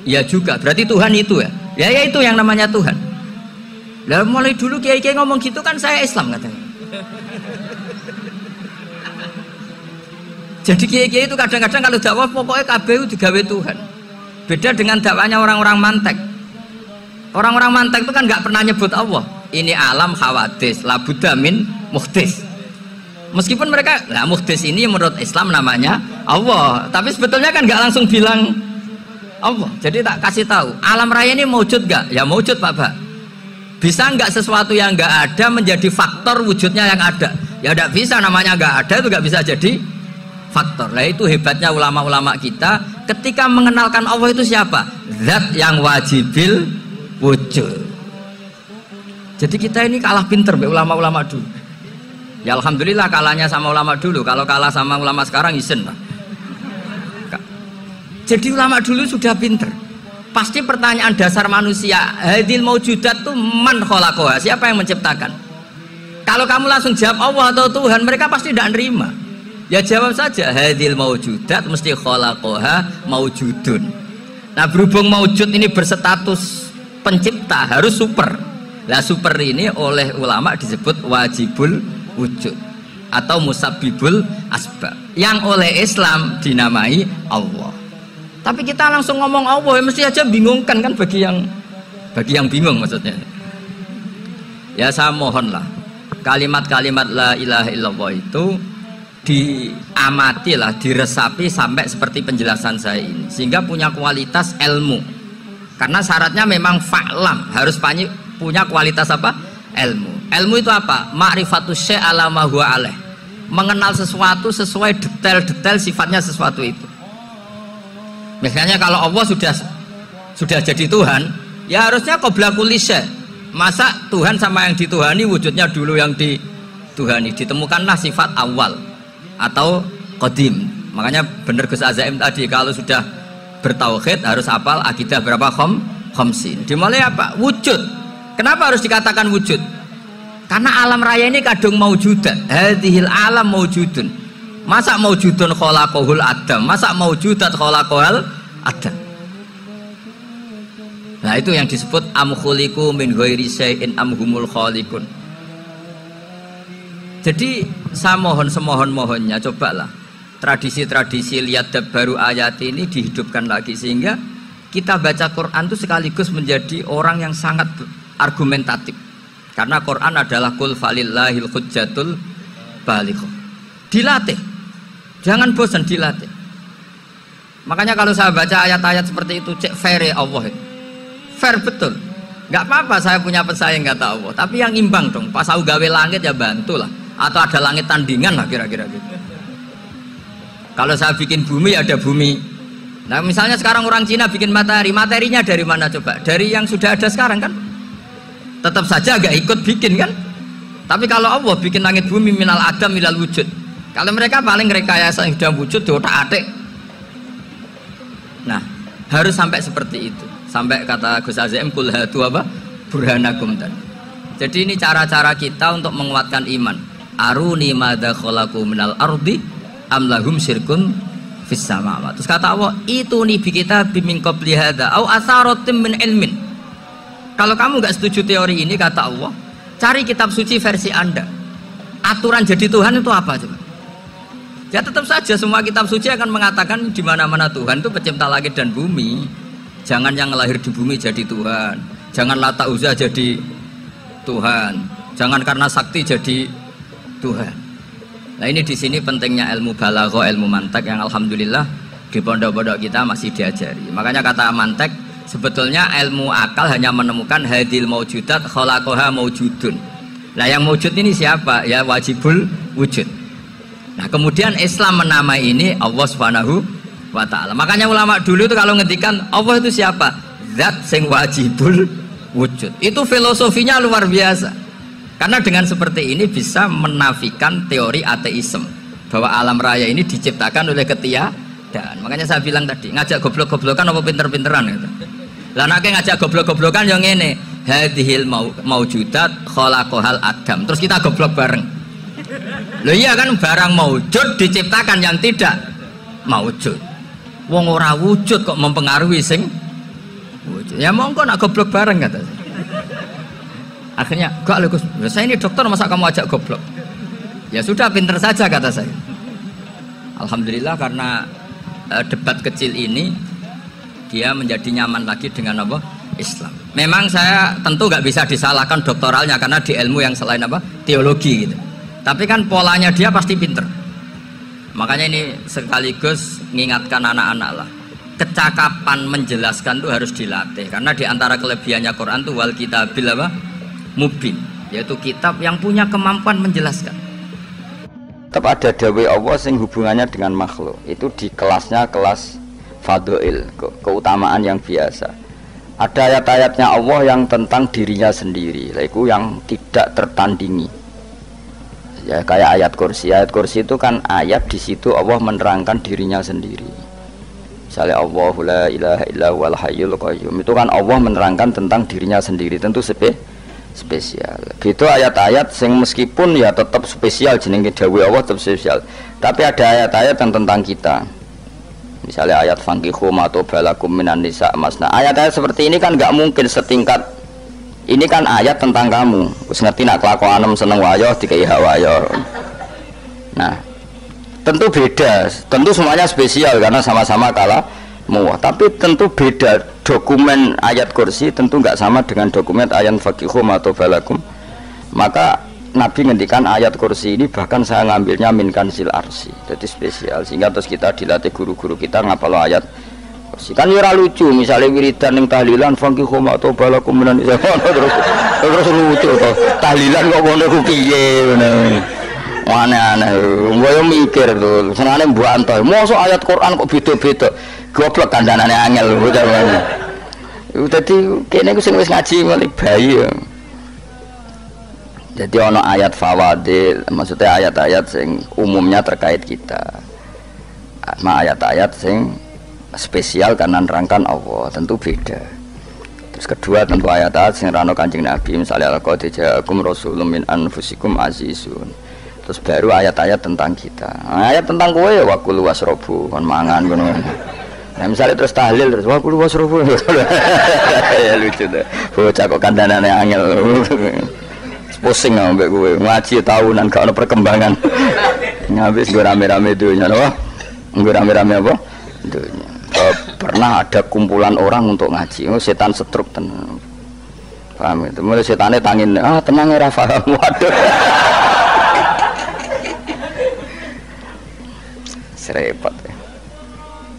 Ya juga, berarti Tuhan itu ya? Ya itu yang namanya Tuhan. Lah mulai dulu kiai-kiai ngomong gitu kan saya Islam katanya. Jadi kiai-kiai itu kadang-kadang kalau dakwah pokoknya KBU digawe Tuhan. Beda dengan dakwanya orang-orang mantek. Orang-orang mantek itu kan nggak pernah nyebut Allah. Ini alam hawadis, labuda min muhdis. Meskipun mereka, lah muhdis ini menurut Islam namanya Allah, tapi sebetulnya kan nggak langsung bilang Allah. Jadi tak kasih tahu, alam raya ini mewujud nggak? Ya mewujud Pak. Bisa nggak sesuatu yang nggak ada menjadi faktor wujudnya yang ada? Ya nggak bisa, namanya nggak ada itu nggak bisa jadi faktor. Nah itu hebatnya ulama-ulama kita ketika mengenalkan Allah itu siapa? Zat yang wajibil wujud. Jadi kita ini kalah pinter ulama-ulama dulu. Ya alhamdulillah kalahnya sama ulama dulu. Kalau kalah sama ulama sekarang isen lah. Jadi ulama dulu sudah pinter. Pasti pertanyaan dasar manusia, hadil maujudat tuh man khalaqaha, siapa yang menciptakan? Kalau kamu langsung jawab Allah atau Tuhan, mereka pasti tidak nerima. Ya jawab saja, hadil maujudat mesti khalaqaha maujudun. Nah berhubung maujud ini berstatus pencipta, harus super. Nah super ini oleh ulama disebut wajibul wujud atau musabbibul asbab, yang oleh Islam dinamai Allah. Tapi kita langsung ngomong Allah, ya mesti aja bingungkan kan bagi yang bingung maksudnya. Ya saya mohonlah kalimat-kalimat la ilaha illallah itu diamatilah, diresapi sampai seperti penjelasan saya ini, sehingga punya kualitas ilmu. Karena syaratnya memang fa'lam, harus punya kualitas apa? Ilmu. Ilmu itu apa? Ma'rifatus syai' ala ma huwa alaih. Mengenal sesuatu sesuai detail-detail sifatnya sesuatu itu. Misalnya kalau Allah sudah jadi Tuhan, ya harusnya qabla kulli syai'. Masa Tuhan sama yang dituhani wujudnya dulu yang dituhani? Ditemukanlah sifat awal atau qadim. Makanya benar Gus Azaim tadi, kalau sudah bertauhid harus hafal akidah berapa khamsin. Dimulai apa? Wujud. Kenapa harus dikatakan wujud? Karena alam raya ini kadung maujudat. Hadhil alam maujudun. Masa maujudun khalaqahul adam, masa maujudat khalaqahul adam. Nah itu yang disebut am khuliqu min ghairi syai'in am humul khaliqun. Jadi saya mohon semohon-mohonnya, cobalah tradisi-tradisi lihat baru ayat ini dihidupkan lagi, sehingga kita baca Quran itu sekaligus menjadi orang yang sangat argumentatif. Karena Quran adalah kul falillahil hujjatul balighah. Dilatih. Jangan bosan dilatih. Makanya kalau saya baca ayat-ayat seperti itu, cek fair ya Allah itu. Fair betul. Enggak apa-apa saya punya pesaing kata Allah, tapi yang imbang dong. Pas aku gawe langit ya bantulah. Atau ada langit tandingan lah kira-kira gitu. Kalau saya bikin bumi ada bumi. Nah misalnya sekarang orang Cina bikin matahari, materinya dari mana coba? Dari yang sudah ada sekarang kan? Tetap saja agak ikut bikin kan? Tapi kalau Allah bikin langit bumi minal adam minal wujud. Kalau mereka paling rekayasa yang sudah wujud di otak-atik. Nah harus sampai seperti itu. Sampai kata Gus Azim kul hatu apa? Burhanakum tadi. Jadi ini cara-cara kita untuk menguatkan iman. Aruni madza khalaqu minal ardi am lahum syirkun fis samawati. Terus kata Allah, itu nih bi kita bimin qabli hadza au atharatim min ilmin. Kalau kamu nggak setuju teori ini kata Allah, cari kitab suci versi Anda. Aturan jadi Tuhan itu apa coba? Ya tetap saja semua kitab suci akan mengatakan di mana-mana Tuhan itu pencipta langit dan bumi. Jangan yang lahir di bumi jadi Tuhan. Jangan Lata Uzza jadi Tuhan. Jangan karena sakti jadi Tuhan. Nah ini di sini pentingnya ilmu balaghah, ilmu mantek yang alhamdulillah di pondok-pondok kita masih diajari. Makanya kata mantek sebetulnya ilmu akal hanya menemukan hadil maujudat khalaqaha maujudun. Nah yang maujud ini siapa? Ya wajibul wujud. Nah kemudian Islam menamai ini Allah Subhanahu wa ta'ala. Makanya ulama dulu itu kalau ngendikan Allah itu siapa? Zat sing wajibul wujud. Itu filosofinya luar biasa. Karena dengan seperti ini bisa menafikan teori ateisme bahwa alam raya ini diciptakan oleh ketiadaan. Makanya saya bilang tadi ngajak goblok-goblokan apa pinter-pinteran gitu. Lah nek ngajak goblok-goblokan yang ngene, hadhil maujudat khalaqahal adam. Terus kita goblok bareng. Loh iya kan barang maujud diciptakan yang tidak maujud. Wong ora wujud kok mempengaruhi sing wujud. Ya monggo nak goblok bareng kata saya. Akhirnya, gak Gus, saya ini dokter masa kamu ajak goblok? Ya sudah pinter saja kata saya. Alhamdulillah karena debat kecil ini dia menjadi nyaman lagi dengan apa? Islam. Memang saya tentu gak bisa disalahkan doktoralnya karena di ilmu yang selain apa? Teologi gitu. Tapi kan polanya dia pasti pinter. Makanya ini sekaligus mengingatkan anak-anak lah. Kecakapan menjelaskan itu harus dilatih. Karena diantara kelebihannya Quran itu wal kitabil apa? Mubin. Yaitu kitab yang punya kemampuan menjelaskan. Tetap ada dawai Allah yang hubungannya dengan makhluk. Itu di kelasnya kelas fadhil, keutamaan yang biasa. Ada ayat-ayatnya Allah yang tentang dirinya sendiri. Itu yang tidak tertandingi. Ya kayak ayat kursi itu kan ayat di situ Allah menerangkan dirinya sendiri. Misalnya Allahu la ilaha illa huwal hayyul qayyum, itu kan Allah menerangkan tentang dirinya sendiri, tentu spesial. Gitu ayat-ayat yang meskipun ya tetap spesial jenenge dawuh Allah tetap spesial. Tapi ada ayat-ayat yang tentang kita. Misalnya ayat fankihu ma tobalakum minan nisa masna. Ayat-ayat seperti ini kan nggak mungkin setingkat. Ini kan ayat tentang kamu. Wis ngerti nak kelakuanem seneng wayo dikai hawayo. Nah, tentu beda. Tentu semuanya spesial karena sama-sama kalah muwah. Tapi tentu beda. Dokumen ayat kursi tentu nggak sama dengan dokumen ayat fakihum atau balakum. Maka Nabi ngendikan ayat kursi ini bahkan saya ngambilnya min kanzil arsi. Jadi spesial. Sehingga terus kita dilatih guru-guru kita ngapal ayat kan ora lucu misalnya wiridan yang tahlilan fangkihu ma tobalakum minan nisa terus lucu toh tahlilan kok ngono ku piye ngono aneh-aneh ngoyo mikir tuh senane mbok antoh mosok ayat Quran kok beda-beda goblok kandhanane angel bocah ngene iku dadi kene ku sing wis ngaji mulai bayi ya. Jadi ono ayat fawadil maksudnya ayat-ayat sing umumnya terkait kita sama ayat-ayat sing spesial karena nerangkan Allah tentu beda. Terus kedua tentu ayat-ayat sing rano Kanjeng Nabi misalnya laqad ja'akum rasulun min anfusikum azizun. Terus baru ayat-ayat tentang kita. Nah, ayat tentang kowe ya waqul wasrobu kon mangan ngono. Nah misalnya terus tahlil terus waqul wasrobu. Ya lucu tuh. Bocah kok kandhanane angel. Pusing ambek kowe ngaji tahunan gak ono perkembangan. Ngabis go rame-rame dunya lho. Nggo rame-rame apa? Dunya. Pernah ada kumpulan orang untuk ngaji, setan setruk tenan. Paham itu. Mulai setane tangin, tenang ya paham. Waduh. Serepot ya.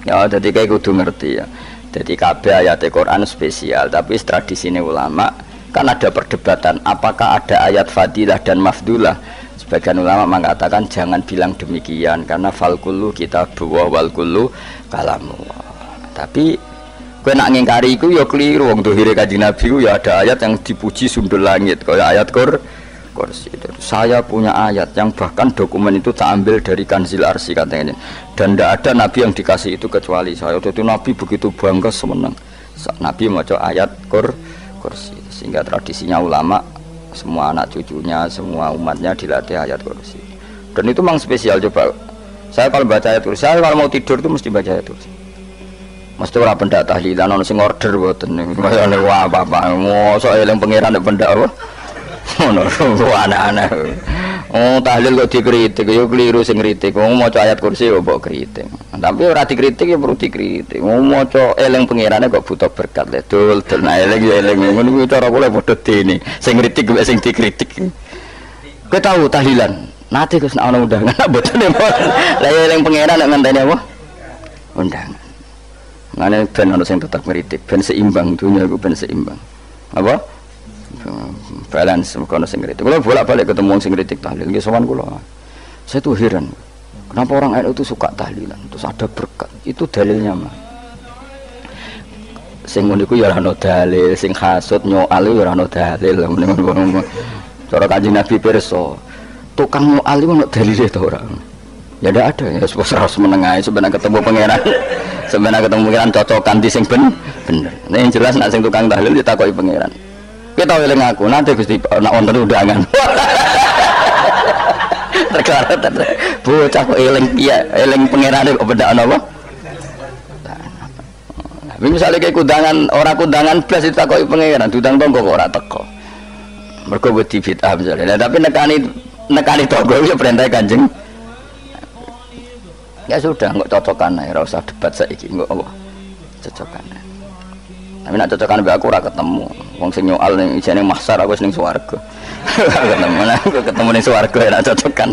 Ya jadi kayak kudu ngerti ya. Jadi kabeh ayat Quran spesial, tapi tradisi ini ulama kan ada perdebatan apakah ada ayat fadilah dan mafdulah. Sebagian ulama mengatakan jangan bilang demikian karena fal kullu kitabullah wal kullu kalamullah. Tapi kowe nak ngingkari iku ya keliru, wong dohire Kanjeng Nabi ku ya ada ayat yang dipuji sundul langit kaya ayat kursi. Saya punya ayat yang bahkan dokumen itu tak ambil dari Kanzil Arsy katanya. Dan tidak ada nabi yang dikasih itu kecuali saya. Itu nabi begitu bangga semenang. Nabi maca ayat kursi. Sehingga tradisinya ulama semua anak cucunya, semua umatnya dilatih ayat kursi. Dan itu memang spesial coba. Saya kalau baca ayat kursi, saya kalau mau tidur itu mesti baca ayat kursi. Mesti ora pendak tahlilan ono sing order mboten. Wah apa-apa. Mosok eling pangeran nek pendak apa? Ono anak-anak. Oh tahlil kok dikritik ya keliru sing kritik. Wong maca ayat kursi kok mbok kritik. Tapi ora dikritik ya perlu dikritik. Wong maca eling pangerane kok butuh berkat le. Dul nah eling ya eling ngono kuwi cara kula padha dene. Sing kritik mek sing dikritik. Kowe tahu tahlilan? Nate Gus nek ana undangan mboten. Lah eling pangeran nek ngenteni apa? Undangan. Ngene ben ana sing tetep ngritik, ben seimbang dunia iku ben seimbang. Apa? Balance kono sing kritik. Kalau bolak-balik ketemu sing kritik tahlil, nggih sowan kula. Saya tuh heran. Kenapa orang NU itu suka tahlilan? Terus ada berkat. Itu dalilnya mah. Sing ngono iku ya ora ono dalil, sing hasud nyoal ya ora ono dalil. Cara Kanjeng Nabi pirsa, tukang nyoal iku ono dalile ta ora? Ya ndak ada ya, harus menengahi sebenarnya ketemu pangeran. Sebenarnya ketemu pangeran cocokan di sing bener. Nah yang jelas nak sing tukang tahlil ditakoki pangeran. Kita eling aku nanti Gusti nak wonten undangan. Terkara bocah kok eling piye eling pangerane kok beda apa? Tapi misalnya kayak kundangan orang kundangan blas ditakoki pangeran, diundang tonggo kok ora teko. Mergo wedi bid'ah misalnya. Tapi nekani tonggo ya perintah Kanjeng. Ya sudah nggak cocokan ae, ora usah debat saiki nggak apa. Cocokan. Tapi nak cocokan mbek aku ora ketemu. Wong sing nyoal ning ijane mahsyar aku wis ning swarga. Ketemu aku ketemu ning swarga ora cocokan.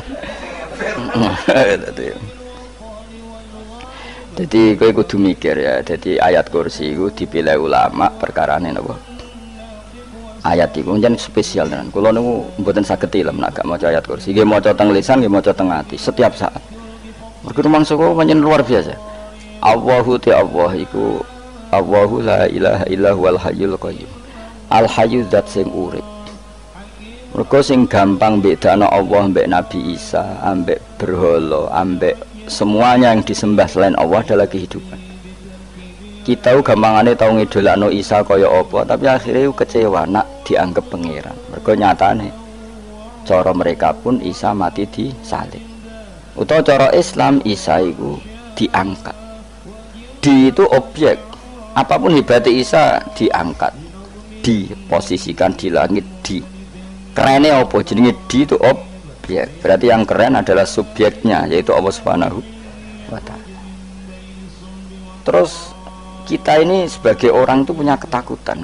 Jadi kowe kudu mikir ya. Jadi ayat kursi iku dipilih ulama perkarane napa? Ayat iku njen spesial tenan. Kula niku mboten saged ilem nek gak maca ayat kursi. Nggih maca teng lisan, nggih maca teng ati setiap saat. Mergo mangsa kok pancen luar biasa. Allahu ta Allah iku Allahu la ilaha illa huwal hayyul qayyum. Al hayyu zat sing urip. Mergo sing gampang bedakno Allah mbek Nabi Isa, ambek berhala, ambek semuanya yang disembah selain Allah adalah kehidupan. Kita gampangane tau ngidolakno Isa kaya apa, tapi akhirnya kecewa nak dianggap pangeran. Mergo nyatane cara mereka pun Isa mati di salib. Utawa cara Islam Isa itu diangkat. Di itu objek. Apapun hebatnya Isa diangkat, diposisikan di langit. Di kerennya apa? Jenenge di itu objek. Berarti yang keren adalah subjeknya, yaitu Allah Subhanahu wa Ta'ala. Terus kita ini sebagai orang itu punya ketakutan.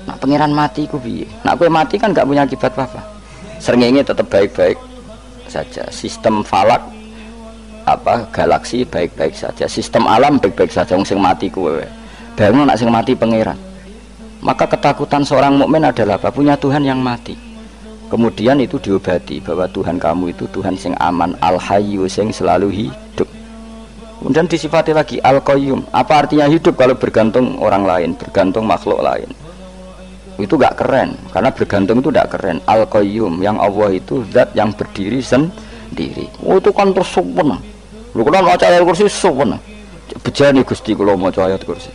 Nak pangeran mati ku piye? Nak kowe mati kan gak punya akibat apa-apa. Srengenge tetap baik-baik saja. Sistem falak galaksi baik-baik saja. Sistem alam baik-baik saja. Wong sing mati kuwe. Bayangno nak sing mati pangeran. Maka ketakutan seorang mukmin adalah apa? Punya Tuhan yang mati. Kemudian itu diobati bahwa Tuhan kamu itu Tuhan sing aman, al-hayyu sing selalu hidup. Kemudian disifati lagi al-qayyum. Apa artinya hidup kalau bergantung orang lain, bergantung makhluk lain? Itu gak keren, karena bergantung itu gak keren. Al-qayyum, yang Allah itu zat yang berdiri sendiri. Oh itu kan terus sempurna. Lu kalau mau ayat kursi sempurna. Bejani Gusti kalau mau ayat kursi.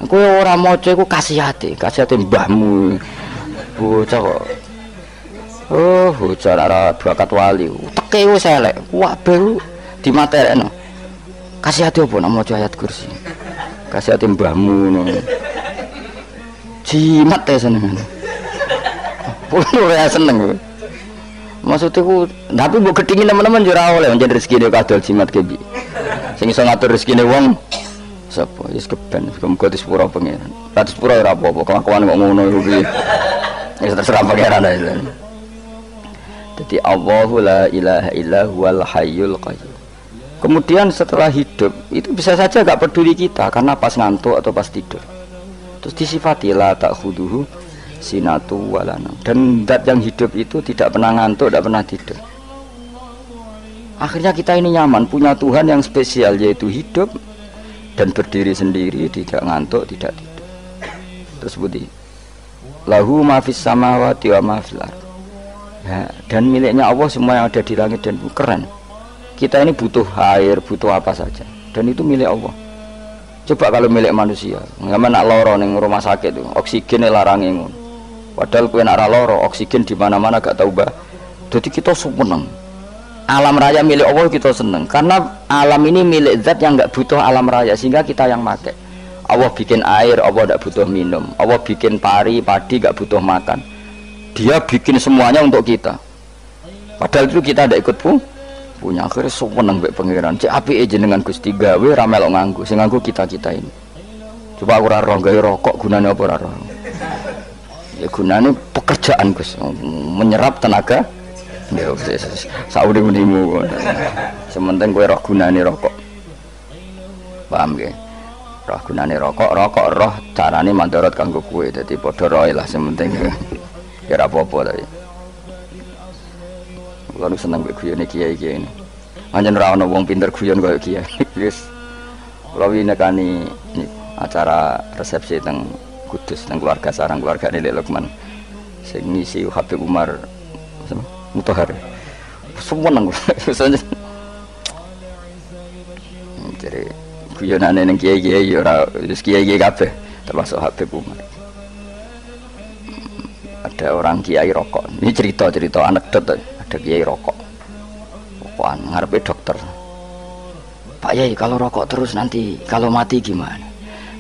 Aku orang mau aku kasihati mbahmu. Bocah kok. Oh bocah arah bakat wali. Teke wis elek. Wah baru di materekno. Kasihati apa nak mau ayat kursi? Kasihati mbahmu. Jimat ya seneng. Ora seneng. Maksudku, tapi mbok gedhingi teman-teman yo ora oleh njen rezekine kadol jimat ki. Sing iso ngatur rezekine wong Sapa wis keben muga disepuro pangeran. Ra disepuro ora apa-apa, kelakuan kok ngono iku piye. Wis terserah pangeran ae. Jadi Allahu la ilaha illa huwal hayyul qayyum. Kemudian setelah hidup itu bisa saja gak peduli kita karena pas ngantuk atau pas tidur. Terus disifati la ta'khuduhu sinatu wala naum. Dan zat yang hidup itu tidak pernah ngantuk, tidak pernah tidur. Akhirnya kita ini nyaman punya Tuhan yang spesial yaitu hidup dan berdiri sendiri, tidak ngantuk, tidak tidur. Terus budi lahu ma fis samawati wa ma fil ardh. Ya, dan miliknya Allah semua yang ada di langit dan bumi. Keren. Kita ini butuh air, butuh apa saja, dan itu milik Allah. Coba kalau milik manusia, nggak nak loro ning rumah sakit tuh, oksigen larang ngono. Padahal kowe nak loro, oksigen di mana-mana gak tahu bah. Jadi kita seneng. Alam raya milik Allah kita seneng, karena alam ini milik zat yang nggak butuh alam raya, sehingga kita yang pakai. Allah bikin air, Allah tidak butuh minum. Allah bikin padi nggak butuh makan. Dia bikin semuanya untuk kita. Padahal itu kita tidak ikut punya. Akhirnya seneng mbek pangeran. Cek apike jenengan Gusti gawe ra melok nganggo. Sing nganggo kita-kita ini. Coba aku ora roh gawe rokok gunane apa ora roh. Ya gunane pekerjaan Gus, menyerap tenaga. Ya wis saurip-uripmu. Sementing kowe roh gunane rokok. Paham nggih? Roh gunane rokok roh carane mandorot kanggo kowe. Dadi padha roe lah sementing. Ya ora apa-apa tapi. Kalau seneng guyon kiai ini, anjen ra ono wong pinter guyon kaya kiai. Wis kula winekani acara resepsi teng Kudus teng keluarga sarang keluarga Lek Lukman. Sing ngisi Habib Umar Mutahar. Seneng jadi guyonane ning kiai-kiai ya ora wis kiai-kiai kabeh termasuk Habib Umar. Ada orang kiai rokok. Ini cerita anekdot. Ada kiai rokok, rokokan ngarepe dokter. Pak Yai, kalau rokok terus nanti kalau mati gimana?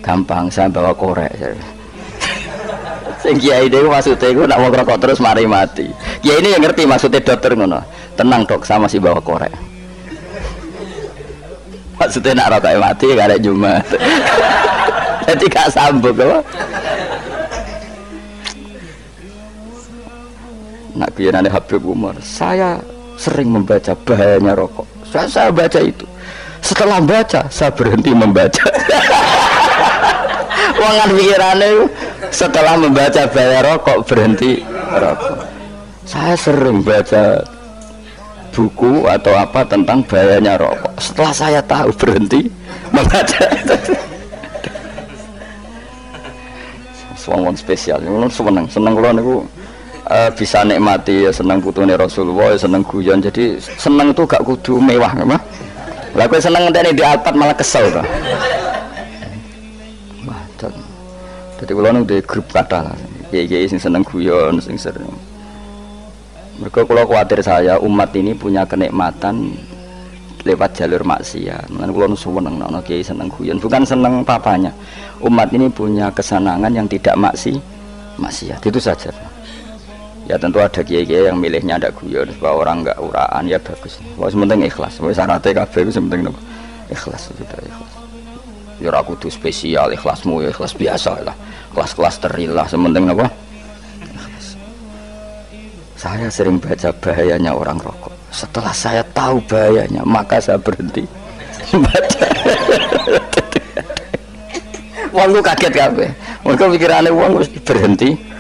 Gampang, saya bawa korek. Sing kiai dhewe maksudnya iku nak wong rokok terus mari mati. Kiai ini yang ngerti maksudnya dokter ngono. Tenang dok, saya masih bawa korek. Maksudnya nak rokok mati karek Jumat. Jadi gak sambung apa? Nak guyonane Habib Umar, saya sering membaca bahayanya rokok. Saya baca itu. Setelah baca, saya berhenti membaca. Wangan pikirannya setelah membaca bahaya rokok berhenti rokok. Saya sering baca buku atau apa tentang bahayanya rokok. Setelah saya tahu berhenti membaca. Wong spesial, seneng kalau niku. Bisa nikmati ya seneng putune Rasulullah ya seneng guyon. Jadi seneng itu gak kudu mewah mah. Lah kowe seneng ngenteni di alpat malah kesel to. Wah, dadi kula nang grup kata kiai-kiai sing seneng guyon sing sering. Mergo kula kuwatir saya umat ini punya kenikmatan lewat jalur maksiat. Mulane kula seneng ana kiai seneng guyon, bukan seneng papanya. Umat ini punya kesenangan yang tidak maksiat. Itu saja. Ya tentu ada kiai-kiai yang milihnya ada guyon supaya orang enggak uraan ya bagus. Wah sementing ikhlas. Wis syaratnya kabeh iku sementing napa? Ikhlas sudah ikhlas. Ya ora kudu spesial ikhlasmu ya ikhlas biasa lah. Kelas-kelas terilah sementing napa? Ikhlas. Saya sering baca bahayanya orang rokok. Setelah saya tahu bahayanya, maka saya berhenti baca. Wong lu kaget kabeh. Mergo pikirane wong wis berhenti.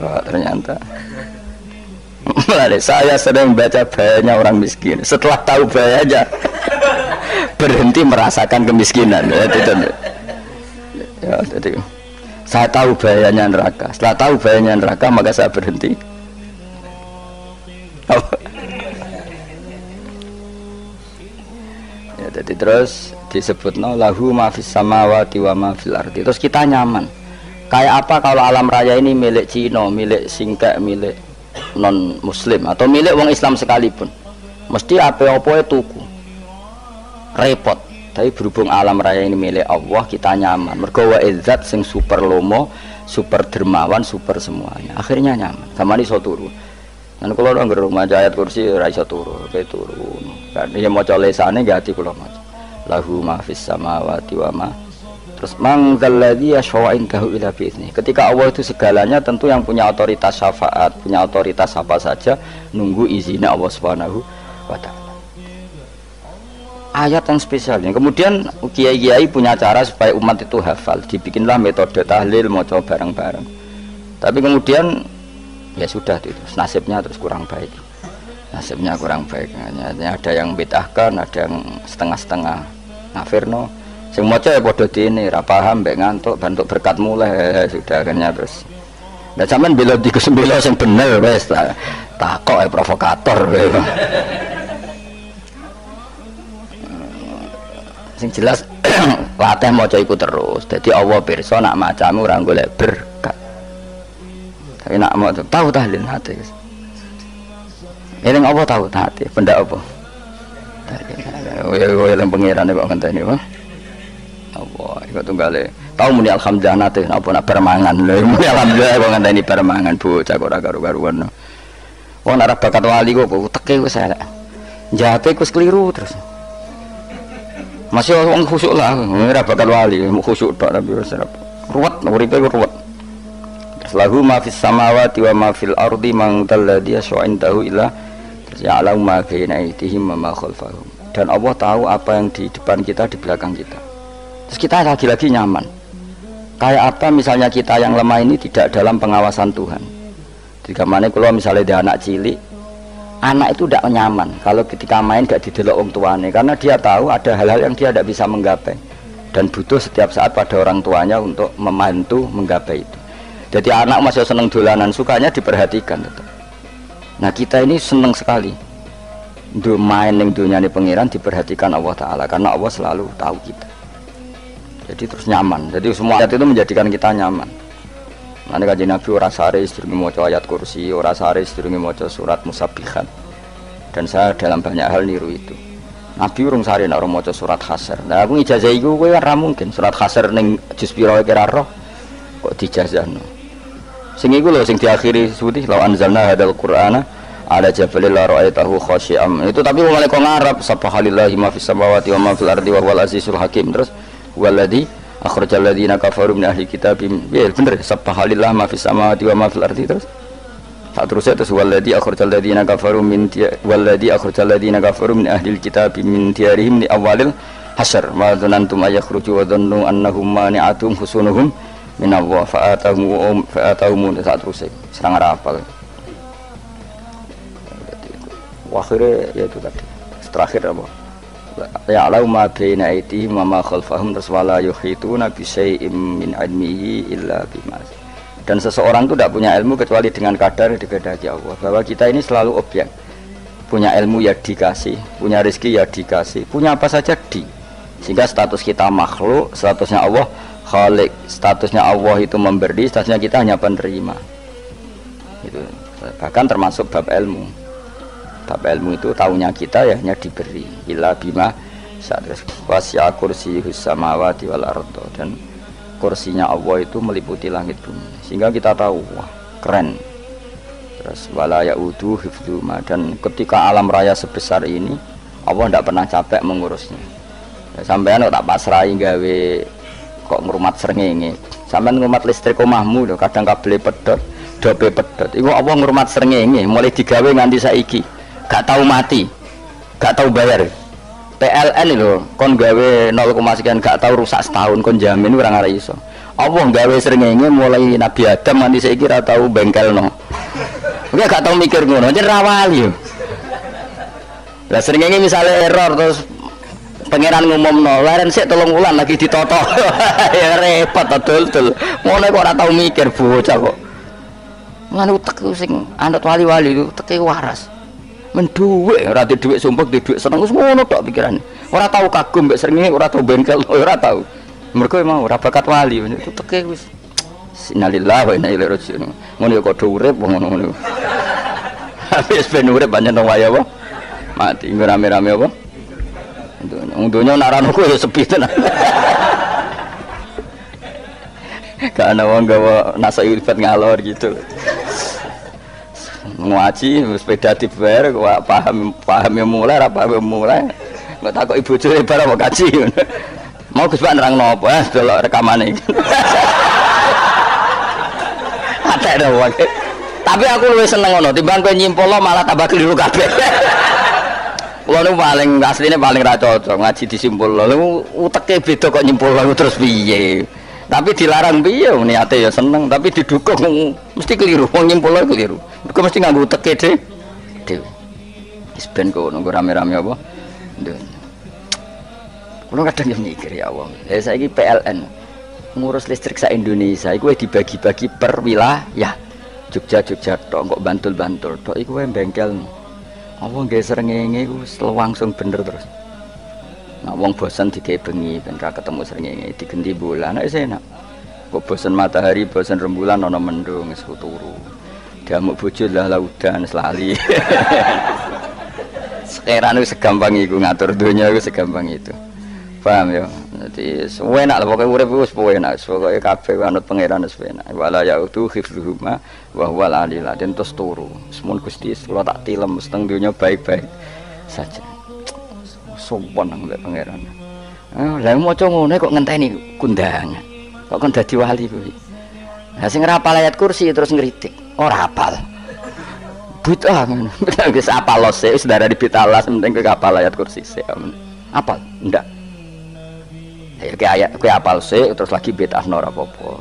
Ternyata saya sering baca bahayanya orang miskin. Setelah tahu bahayanya berhenti merasakan kemiskinan. Ya, jadi saya tahu bahayanya neraka. Setelah tahu bahayanya neraka maka saya berhenti. Ya, jadi terus disebut lahu ma fis samawati wa ma fil ardi. Terus kita nyaman. Kayak apa kalau alam raya ini milik Cina, milik Singkek, milik non Muslim atau milik wong Islam sekalipun, mesti apa-apa tuku, repot. Tapi berhubung alam raya ini milik Allah, kita nyaman. Mergo wa izzat sing super lomo, super dermawan, super semuanya. Akhirnya nyaman. Sama ini iso turu. Lan kula nang rumah ayat kursi ora iso turu, kayak turu. Kan dia maca lesane nggih ati kula maca. lahu ma fis samawati wa ma. Terus man dzalladzi yashfa'u indahu illa bi'idznih. Ketika Allah itu segalanya, tentu yang punya otoritas syafaat, punya otoritas apa saja, nunggu izinnya Allah Subhanahu wa taala. Ayat yang spesial. Kemudian kiai-kiai punya cara supaya umat itu hafal, dibikinlah metode tahlil maca bareng-bareng. Tapi kemudian ya sudah itu, nasibnya terus kurang baik. Nasibnya kurang baik. Ada yang bid'ahkan, ada yang setengah-setengah ngafirno. Sing maca ya padha dene, ra paham mbek ngantuk, bantuk berkat mulai sudah akhirnya terus. Lah sampean bela dikesembela sing bener wis takok provokator. Sing jelas latih maca iku terus. Dadi Allah pirsa nak macamu ora golek berkat. Tapi nak mau tahu tahlil hati. Eling apa tahu hati? Benda apa? Ya yang pengiran kok ngenteni apa? Allah, iku tunggale. Tahu muni alhamdulillah nate napa nak permangan. Lho muni alhamdulillah kok ngenteni permangan bocah kok ora karo-karuan. Wong nek bakat wali kok teke wis elek. Jape wis keliru terus. Masih wong khusyuk lah, ora bakat wali, khusyuk tok tapi wis ruwet, uripe ruwet. Lahu ma fis samawati wa ma fil ardi man dalladhi yasha'indahu illa ya'lamu ma baina aydihim wa ma khalfahum. Dan Allah tahu apa yang di depan kita, di belakang kita. Terus kita lagi-lagi nyaman. Kayak apa misalnya kita yang lemah ini tidak dalam pengawasan Tuhan. Jika mana kalau misalnya dia anak cilik, anak itu tidak nyaman kalau ketika main gak didelok wong tuane, karena dia tahu ada hal-hal yang dia tidak bisa menggapai dan butuh setiap saat pada orang tuanya untuk membantu menggapai itu. Jadi anak masih seneng dolanan, sukanya diperhatikan tetap. Nah kita ini seneng sekali main yang dunia ini pengiran diperhatikan Allah Ta'ala, karena Allah selalu tahu kita. Jadi terus nyaman. Jadi semua ayat itu menjadikan kita nyaman. Nanti kajian Nabi ora sare sedurunge maca ayat kursi, ora sare sedurunge maca surat musabbihat. Dan saya dalam banyak hal niru itu. Nabi urung sare nek ora maca surat Hasyr. Nah aku ijazah iku kowe ora mungkin surat Hasyr ning juz pira kira roh kok dijazahno. Sing iku lho sing diakhiri sebuti law anzalna hadzal qur'ana ala jabalil la ra'aitahu khashi'am. Itu tapi mulai kok ngarep subhanallahi ma fis samawati wa ma fil ardi wa huwal azizul hakim. Terus waladhi akhrajal ladzina kafaru min ahli kitab. Ya bener subhanallah ma fis samawati wa ma fil ardi. Terus tak terusnya terus waladhi akhrajal ladzina kafaru min ahli kitab min diyarihim li awalil hasyr ma dzanantum ayakhruju wa dhannu annahum mani'atum husunuhum min Allah fa'atahum tak terusnya serang rapal. Akhirnya ya itu tadi terakhir apa? Ya'lamu ma baina aydihim wa ma khalfahum wala yuhituna bi syai'in min 'ilmihi illa bima. Dan seseorang itu tidak punya ilmu kecuali dengan kadar yang dikehendaki Allah. Bahwa kita ini selalu objek. Punya ilmu ya dikasih, punya rezeki ya dikasih, punya apa saja di. Sehingga status kita makhluk, statusnya Allah Khalik, statusnya Allah itu memberi, statusnya kita hanya penerima. Itu bahkan termasuk bab ilmu. Bab ilmu itu tahunya kita ya hanya diberi illa bima sadris wasya kursiyus samawati wal ardo, dan kursinya Allah itu meliputi langit bumi sehingga kita tahu wah keren. Terus wala yaudu hifdzuma, dan ketika alam raya sebesar ini Allah tidak pernah capek mengurusnya. Ya, sampean kok tak pasrahi gawe kok ngrumat srengenge, sampean ngrumat listrik omahmu lho kadang kabel pedhot dobe pedhot iku Allah ngrumat srengenge mulai digawe nganti saiki gak tahu mati, gak tahu bayar. PLN itu kon gawe 0, sekian gak tahu rusak setahun kon jamin ora ngare iso. Allah gawe srengenge mulai Nabi Adam nanti saiki ora tahu bengkelno. Oke gak tahu mikir ngono, jen rawali yo. Lah srengenge misale error terus pangeran ngumumno, leren sik 3 wulan lagi ditoto. Ya repot dul-dul. Ngono kok ora tahu mikir bocah kok. Ngono utek sing anut wali-wali itu teke waras. Menduwe ora di dhuwit sumpah di dhuwit seneng wis ngono tok pikirane. Ora tahu kagum mbek srengenge, ora tahu bengkel, ora tahu. Mergo emang ora bakat wali itu teke wis innalillahi wa inna ilaihi raji'un. Ngono kok do urip ngono-ngono. Habis ben urip pancen nang waya apa? Mati rame-rame apa? Untuknya nak ranoku ya sepi tenan. Karena wong gawa nasa ibad ngalor gitu. Ngaji sepeda dibayar paham yang mulai apa yang mulai Kok takoki bojone bar apa kaji. Mau Gus Pak nerangno apa? Delok rekamane. Ada dong. Tapi aku luwih seneng ngono timbang kowe nyimpul malah tambah keliru kabeh. Kulo niku paling asline paling ra cocok ngaji disimpul. Lha uteke beda kok nyimpul terus piye. Tapi dilarang piye niate ya seneng tapi didukung mesti keliru. Wong nyimpul keliru. Mergo mesti nganggo uteke dhewe. Wis ben kono rame-rame apa? Nduk. Kulo kadang mikir ya Allah. Saiki PLN ngurus listrik sa Indonesia iku dibagi-bagi per wilayah. Jogja tok kok Bantul tok iku wae bengkel. Apa nggih srengenge iku langsung bener terus. Nah wong bosan dikei bengi ben ra ketemu srengenge digenti bulan nek enak. Kok bosan matahari, bosan rembulan ana mendung wis turu. Diamuk bojo lah laudan selali. Sekarang itu segampang itu ngatur dunia itu segampang itu. Paham ya? Jadi enak lah pokoknya urip wis enak, pokoknya kabeh anut pangeran wis enak. Wala yautu khifruhuma wa huwal alil azim terus turu. Semun Gusti kula tak tilem seteng dunia baik-baik saja. Sopan nang pangeran. Lah maca ngene kok ngenteni kundangan. Kok kon dadi wali kuwi. Lah sing ora hafal ayat kursi terus ngritik. Ora hafal. Bid'ah ngono. Wis hafal lose wis darah di bitalas penting kowe hafal ayat kursi sik. Hafal? Ndak. Ya kayak apal sih terus lagi bid'ah ora apa-apa.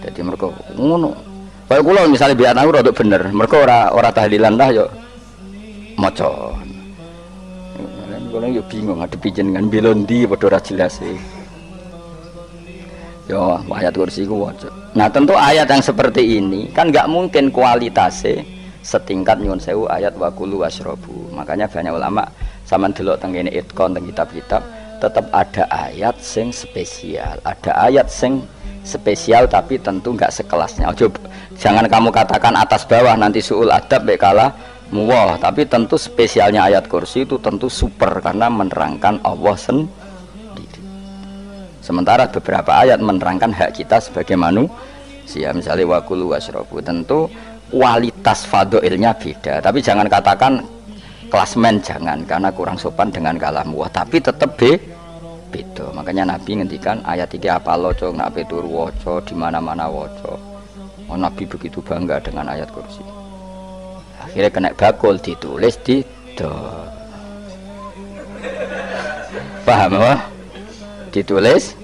Dadi mergo ngono. Kaya kula misale biar aku rada bener, mergo ora tahlilan dah yo maca. Kula yo bingung ngadepi jenengan belondi padha ora jelas e. Yo ayat kursi ku waca. Nah, tentu ayat yang seperti ini kan enggak mungkin kualitasnya setingkat nyuwun sewu ayat waqulu wasrobu. Makanya banyak ulama sampean delok teng kene itqon teng kitab-kitab tetap ada ayat sing spesial, ada ayat sing spesial tapi tentu nggak sekelasnya. Jangan kamu katakan atas bawah nanti suul adab bekala muwah, tapi tentu spesialnya ayat kursi itu tentu super karena menerangkan Allah sendiri. Sementara beberapa ayat menerangkan hak kita sebagai manusia, misalnya waqulu wasrobu, tentu kualitas fadhailnya beda. Tapi jangan katakan klasmen, jangan, karena kurang sopan dengan kalam wah, tapi tetap beda. Makanya Nabi ngendikan ayat 3 apa loco nak petur woco di mana-mana woco. Oh, Nabi begitu bangga dengan ayat kursi. Akhirnya kena bakul ditulis di paham apa? Ditulis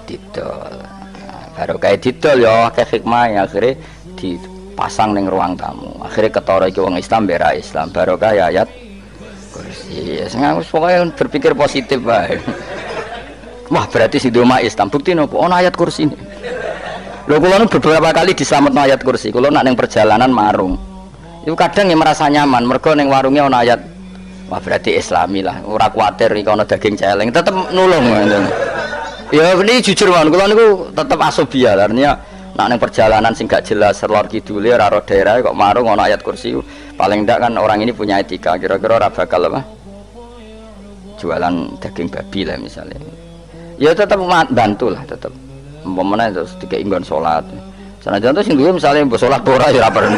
didol. Nah, baru kayak didol ya kayak hikmah ya, akhirnya dipasang ning ruang tamu. Akhirnya ketara iki wong Islam bera Islam barokah ya ayat kursi. Sengaja pokoknya berpikir positif bae. Wah, berarti si doma Islam bukti nopo ana ayat kursi ini. Lho kula nu beberapa kali diselametno ayat kursi. Kula nak ning perjalanan marung. Iku kadang ya merasa nyaman mergo ning warunge ana ayat. Wah, berarti Islami lah. Ora kuwatir iki ana daging celeng, tetep nulung. Ya ini jujur mawon kula niku tetep asobia artinya nak ning perjalanan sing gak jelas lor kidule ora ro daerah kok marung ana ayat kursi. Paling ndak kan orang ini punya etika, kira-kira ora bakal apa? Jualan daging babi lah misalnya. Ya tetap bantu lah tetap. Umpamane terus dikek nggon salat. Sanajan to sing duwe misale mbok salat ora ya ora perlu.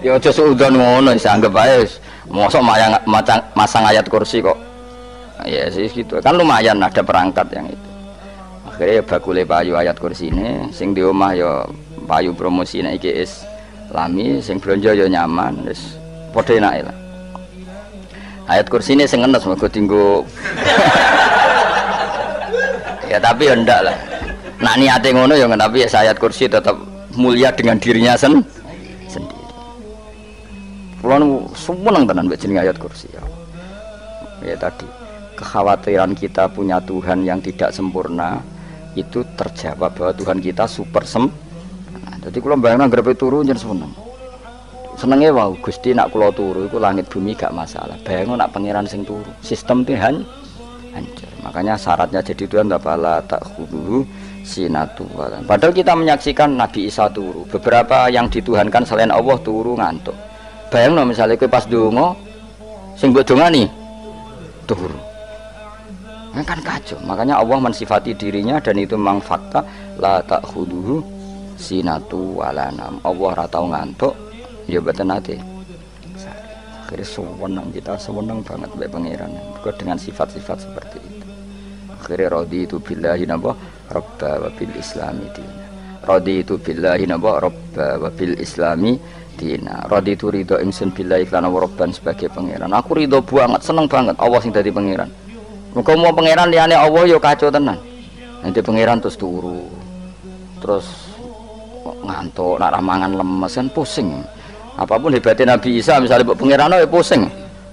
Ya aja suudon ngono wis anggap ae mosok masang ayat kursi kok. Ya sih gitu. Kan lumayan ada perangkat yang itu. Akhirnya ya bakule payu ayat kursi ini sing di omah ya payu promosine iki Islami, sing blonjo ya nyaman wis padha enake lah. Ayat kursi ini sing ngenes mergo dienggo. Ya tapi ya ndak lah. Nak niate ngono ya tapi ya ayat kursi tetap mulia dengan dirinya sendiri. Kula nu seneng tenan mbek jeneng ayat kursi ya. Ya tadi kekhawatiran kita punya Tuhan yang tidak sempurna itu terjawab bahwa Tuhan kita super sempurna. Jadi kula bayangna grepe turu njen seneng. Senenge wae Gusti nak kula turu iku langit bumi gak masalah. Bayangno nak pangeran sing turu, sistem Tuhan hancur. Makanya syaratnya jadi Tuhan la ta'khudhu sinatu. Padahal kita menyaksikan Nabi Isa turu. Beberapa yang dituhankan selain Allah turu ngantuk. Bayangno misalnya kowe pas donga sing mbok dongani turu. Kan kacau. Makanya Allah mensifati dirinya dan itu memang fakta la ta'khudhu sinatu wala nam. Allah ora tau ngantuk. Ya mboten nate. Akhirnya sewenang kita sewenang banget mbek pangeran. Dengan sifat-sifat seperti itu. Akhirnya raditu billahi napa rabba wa bil islami dina. Raditu billahi napa rabba wa bil islami dina. Raditu ridho ingsun billahi lan rabban sebagai pangeran. Aku ridho banget, seneng banget Allah sing dadi pangeran. Muga mau pangeran liyane Allah ya kacau tenan. Nanti pangeran terus turu. Terus ngantuk, nak ramangan lemes kan pusing. Apapun hebatnya Nabi Isa misalnya buat pangeran ya pusing.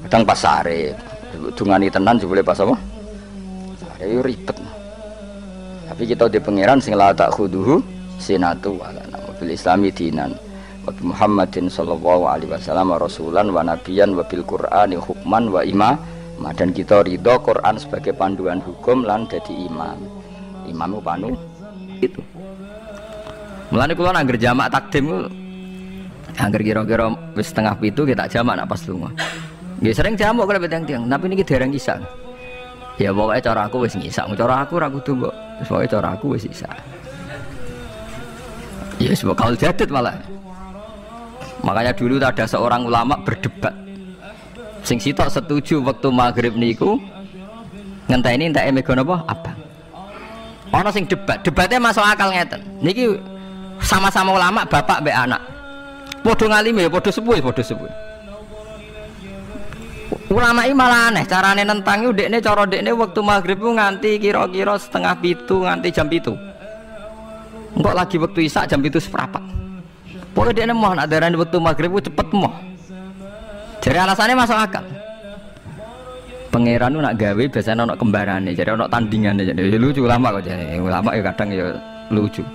Kadang pas sare, dungani tenan juga boleh pas apa? Sare yo ribet. Tapi kita di pangeran sing la tak khuduhu sinatu wala bil islami dinan. Wa Muhammadin sallallahu alaihi wasallam rasulan wa nabiyan wa bil Qur'ani hukman wa imam. Dan kita ridho Quran sebagai panduan hukum lan dadi imam. Imam panu itu. Mulane kula nangger jamak takdim angger kira-kira wis setengah pitu kita jamak nak pas lunga. Nggih sering jamak kalau tiang-tiang, tapi niki dereng isa. Ya pokoknya cara aku wis ngisa, cara aku ora kudu mbok. Pokoke cara aku wis isa. Ya wis bakal jadid malah. Makanya dulu ada seorang ulama berdebat. Sing sitok setuju waktu maghrib niku ngenteni entek mega napa abang. Ana sing debatnya masuk akal ngeten. Niki sama-sama ulama bapak mbek anak. Padha ngalime, padha sepuh. Ulama iki malah aneh, carane nentangi ndekne cara ndekne waktu maghrib ku nganti kira-kira setengah pitu nganti jam 7. Engko lagi waktu isya jam 7:15. Pokoke ndekne mau nak darani waktu maghrib ku cepet moh. Jadi alasannya masuk akal. Pangeran nak gawe biasanya ono kembarane, jadi ono tandingannya, jadi lucu ulama kok jadi ulama ya kadang ya lucu.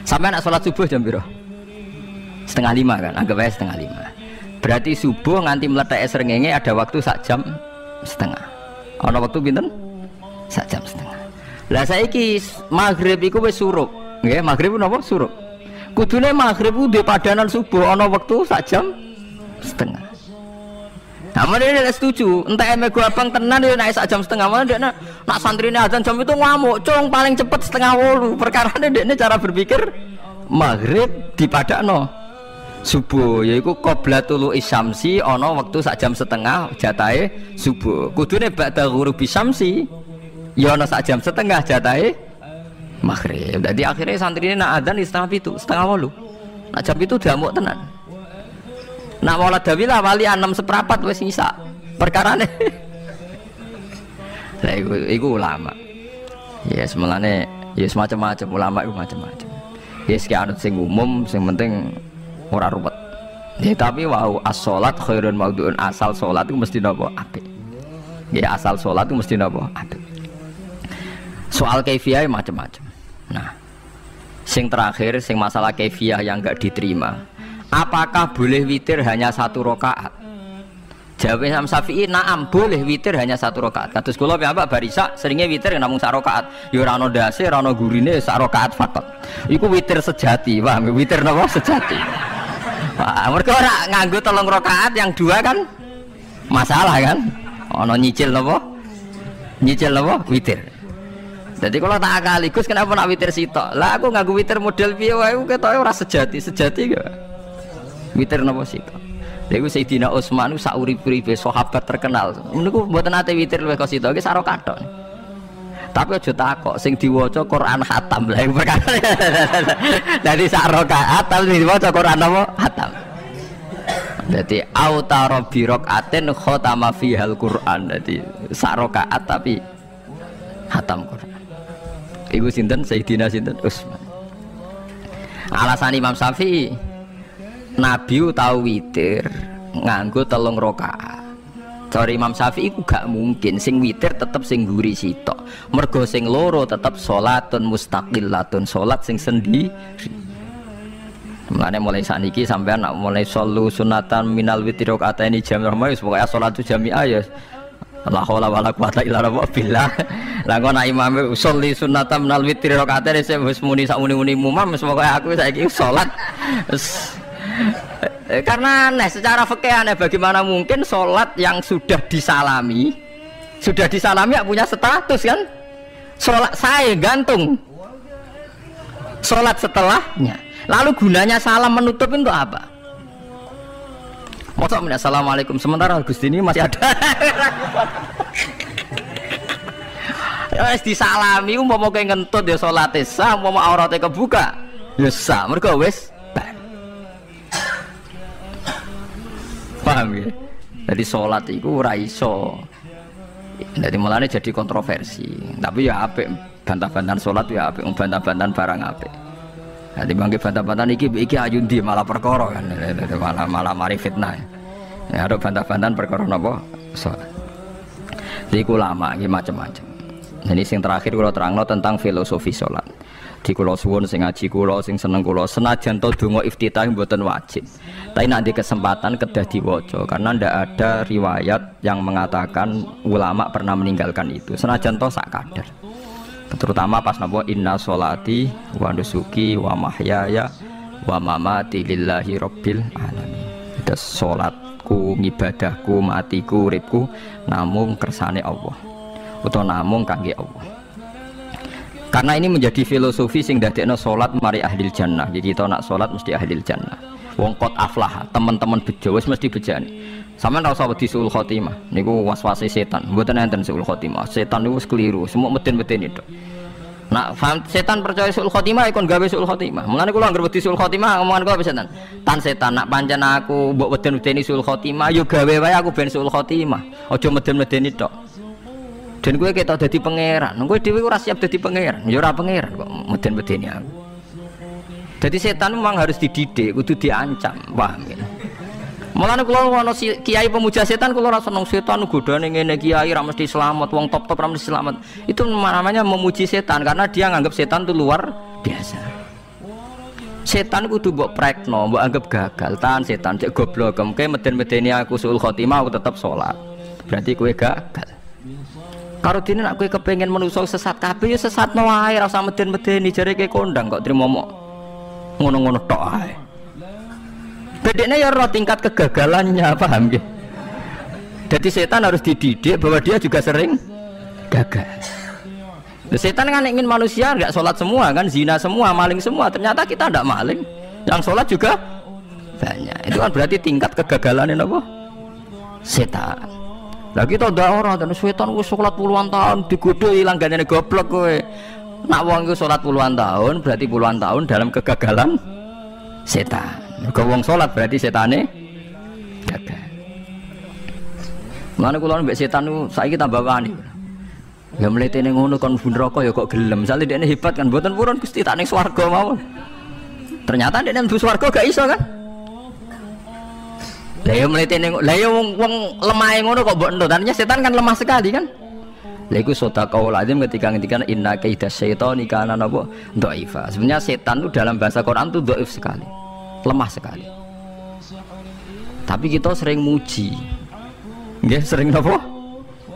Sampai nak sholat subuh jam piro? 4:30 kan, anggap aja 4:30. Berarti subuh nganti meletak srengenge ada waktu sak jam setengah. Ono waktu pinten? Sak jam setengah. Lah saiki maghrib iku wis surup. Nggih, maghrib napa surup. Kudune maghrib ku di padanan subuh ono waktu sak jam setengah. Nah, ini setuju. Entah emego abang tenan dia naik sak jam setengah. Mana dia nak santri ini azan jam itu ngamuk. Cung paling cepet 7:30. Perkara dia cara berpikir maghrib di padakno subuh. Yaitu qoblatul isyamsi. Ono waktu sak jam setengah jatahe subuh. Kudune ba'da ghurubi syamsi. Ya ono sak jam setengah jatahe maghrib. Jadi akhirnya santri ini nak azan di 7:30. Nak jam itu diamuk tenan. Nak maulad dawilah wali 6:15 wis isa. Perkarane. Lah iku ulama. Ya semelane ya semacam-macam ulama iku macam-macam. Ya sing anut sing umum sing penting ora ruwet. Ya tapi wau as-shalat khairun maudhu'un, asal salat itu mesti napa apik. Ya asal salat itu mesti napa apik. Soal kaifiyah macam-macam. Nah, sing terakhir sing masalah kaifiyah yang enggak diterima. Apakah boleh witir hanya 1 rakaat? Jawab Imam Syafi'i, na'am, boleh witir hanya 1 rakaat. Kados kula piyambak barisa seringnya witir namung 1 rakaat. Ya ora ono ndase, ora ono gurine 1 rakaat fakot. Iku witir sejati, paham? Witir napa sejati. Wah, mergo ora nganggo 3 rakaat yang 2 kan masalah kan? Ono nyicil napa? Nyicil napa? Witir. Jadi kalau tak akali, Gus kenapa nak witir sitok? Lah aku nganggo witir model piye wae ketoke ora sejati gak? Witir napa sitok. Lha iku Sayyidina Utsman sak urip-uripe sahabat terkenal. Niku mboten ate witir luwih kok sitok, iki sak rakaat. Tapi aja takok sing diwaca Quran khatam. Lah iku perkara. Dadi sak rakaat tapi diwaca Quran apa? Khatam. Dadi autara bi rakaatin khatama fihal Quran. Dadi sak rakaat tapi khatam Quran. Iku sinten Sayyidina sinten Utsman. Alasan Imam Syafi'i Nabi tahu witir nganggo 3 rakaat. Cara Imam Syafi'i ku gak mungkin sing witir tetep sing guri sitok. Mergo sing loro tetep salatun mustaqillatun, salat sing sendiri. Mulane mulai saniki sampean nak mulai solu sunatan minal witri rakaataini jami'ah wis pokoke salatu jami'ah ya. La haula wala quwata illa billah. Lah kok nak imam sholli sunatan minal witri rakaataini wis muni sak muni-muni mumam wis pokoke aku saiki salat. Karena aneh, secara fikih aneh, bagaimana mungkin sholat yang sudah disalami ya punya status kan? Sholat saya gantung sholat setelahnya, lalu gunanya salam menutup untuk apa? Mosok men assalamualaikum sementara Gusti ini masih ada. Ya wis disalami umpama kowe ngentut ya salate sah, umpama aurate kebuka ya sah. Mergo wis bar. Paham ya? Jadi salat iku ora iso. Jadi mulane jadi kontroversi. Tapi ya apik bantah-bantahan salat ya apik, bantah-bantahan barang apik. Jadi bangke bantah-bantahan iki ayu ndi malah perkara kan. Malah mari fitnah. Ya ada bantah-bantahan perkara napa? Salat. Jadi ulama iki macam-macam. Jadi sing terakhir kula terangno tentang filosofi salat. Di kula suwun sing ngaji kula sing seneng kula senajan to donga iftitah mboten wajib. Tapi nanti kesempatan kedah diwaca karena ndak ada riwayat yang mengatakan ulama pernah meninggalkan itu. Senajan to sak kadar. Terutama pas napa inna sholati wa nusuki wa mahyaya wa mamati lillahi rabbil alamin. Itu salatku, ngibadahku, matiku, uripku namung kersane Allah. Utawa namung kangge Allah. Karena ini menjadi filosofi sing dadekno salat mari ahlil jannah. Jadi kita nak salat mesti ahlil jannah. Wong qad aflah, teman-teman bejo wis mesti bejane. Sampeyan ora usah wedi suul khotimah. Niku waswase setan. Mboten enten suul khotimah. Setan niku wis keliru, semua meden-meden itu. Nak setan percaya suul khotimah ikon gawe suul khotimah. Mulane kula anggere wedi suul khotimah omongan kula setan. Tan setan nak pancen aku mbok weden-wedeni suul khotimah yo gawe wae aku ben suul khotimah. Aja meden-medeni tok. Dan gue kita jadi pangeran, gue dewi ora siap jadi pangeran, ya ora pangeran kok meden-medeni aku. Jadi setan memang harus dididik, kudu diancam, paham ya? Mulane kula ana kiai pemuja setan kula ora seneng setan godane ngene kiai ra mesti selamat, wong top-top ra mesti selamat. Itu namanya memuji setan karena dia nganggap setan itu luar biasa. Setan kudu mbok prekno, mbok anggap gagal, tahan setan cek goblok, kemke meden-medeni aku suul khotimah aku tetap sholat. Berarti kowe gagal. Karo dene nek kowe kepengin menungso sesat kabeh ya sesatno wae ora usah meden-medeni jare kowe kondang kok trimo mok ngono-ngono tok ae. Bedene ya ora tingkat kegagalannya, paham nggih? Jadi setan harus dididik bahwa dia juga sering gagal. Setan kan ingin manusia enggak sholat semua kan, zina semua, maling semua. Ternyata kita tidak maling, yang sholat juga banyak. Itu kan berarti tingkat kegagalannya apa? Setan. Lah kita ndak ora dan setan wis salat puluhan tahun digodho ilang ganene goblok kowe. Nak wong iku salat puluhan tahun berarti puluhan tahun dalam kegagalan setan. Mergo wong salat berarti setane gagal. Mulane kula mbek setan niku saiki tambah wani. Ya mletene ngono kon neraka ya kok gelem. Misale dekne hebat kan mboten purun Gusti tak ning swarga mawon. Ternyata dekne mlebu swarga gak iso kan? Lah yo mletene lah yo wong lemahe ngono kok mbok entut. Artinya setan kan lemah sekali kan? Lah iku sedekah lazim ketika ngendikan inna kaidas syaitani kana napa dhaifa. Sebenarnya setan itu dalam bahasa Quran itu dhaif sekali. Lemah sekali. Tapi kita sering muji. Nggih, sering napa?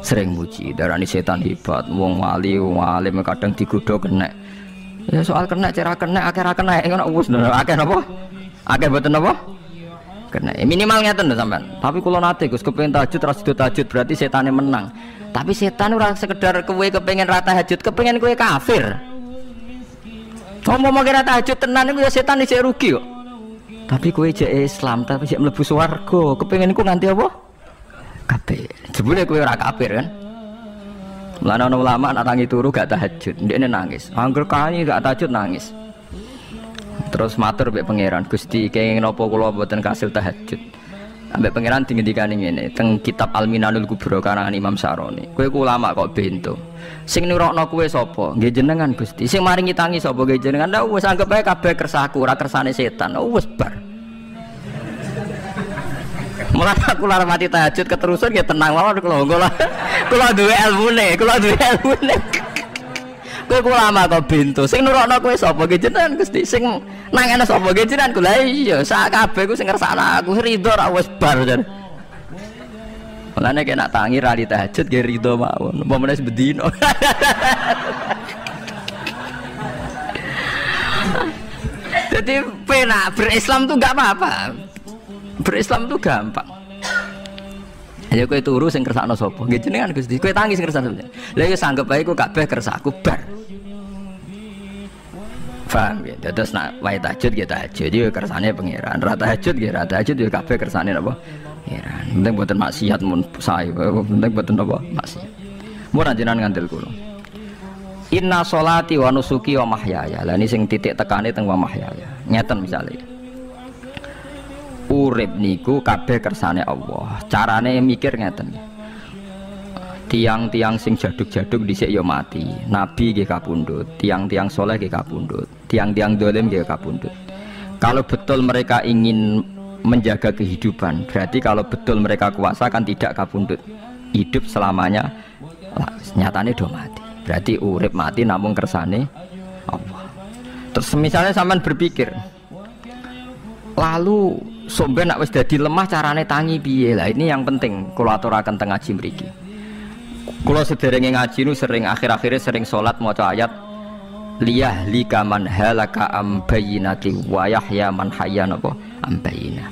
Sering muji. Darani setan hebat, wong wali, wong alim kadang digodho kena. Ya soal kena cara kena akeh ra kena ngono wis akeh napa? Akeh mboten napa? Kena minimal ngeten lho sampean. Tapi kula nate Gus kepengin tahajud ra sido tahajud berarti setane menang. Tapi setan ora sekedar kowe kepengin ra tahajud, kepengin kowe kafir. Kamu mau kira tahajud tenan iku ya setan isih rugi kok. Tapi kowe jek Islam tapi jek mlebu swarga, kepengin iku nganti apa? Kafir. Jebule kowe ora kafir kan? Mulane ana ulama nak tangi turu gak tahajud, ndekne nangis. Angger kae gak tahajud nangis. Terus matur mbek pangeran, Gusti kenging napa kula mboten kasil tahajud. Ambek pangeran dingendikane ngene, teng kitab Al-Minanul Kubra karangan Imam Syaroni. Kowe ku ulama kok bento. Sing nurokno kowe sapa? Nggih jenengan Gusti. Sing maringi tangi sapa? Nggih jenengan. Lah wis anggap ae kabeh kersaku, ora kersane setan. Wis bar. Mulane aku lara mati tahajud keterusan ya tenang mawon kula duwe ilmune, kowe ulama kok bento. Sing nurokno kowe sapa? Nggih jenengan Gusti. Sing nangene sapa? Nggih jenengan. Lah iya, sak kabeh ku sing ngersakno aku ridho ra wis bar jan. Mulane nek nak tangi ra di tahajud nggih ridho mawon. Apa meneh bedino. Jadi penak berislam tuh enggak apa-apa. Berislam tuh gampang. Ya kowe turu sing kersakno sapa? Nggih jenengan Gusti. Kowe tangi sing kersakno. Lah ya sanggep bae ku kabeh kersaku bar. Paham ya? Terus nak wae tahajud ya tahajud ya kersane pangeran. Ra tahajud ya ra tahajud ya kabeh kersane napa? pangeran. Penting mboten maksiat mun sae, penting mboten apa maksiat. Mun jenengan ngandel kula. Inna sholati wa nusuki wa mahyaya. Lah ini sing titik tekane teng wa mahyaya. Ngeten misale. Urip niku kabeh kersane Allah. Carane mikir ngeten. Tiang-tiang sing jaduk-jaduk dhisik ya mati. Nabi nggih kapundhut, tiang-tiang soleh nggih kapundhut, tiang-tiang dolim nggih kapundhut. Kalau betul mereka ingin menjaga kehidupan, berarti kalau betul mereka kuasa kan tidak kapundhut. Hidup selamanya, nyatane do mati. Berarti urip mati namung kersane Allah. Terus misalnya sampean berpikir, lalu somben nak wis dadi lemah carane tangi piye? Lah ini yang penting kula aturaken teng ngaji mriki. Kula sederenge ngaji nu sering akhir-akhire sering salat maca ayat liyah lika man halaka am bayyinati wa yahya man hayya napa am bayyinah.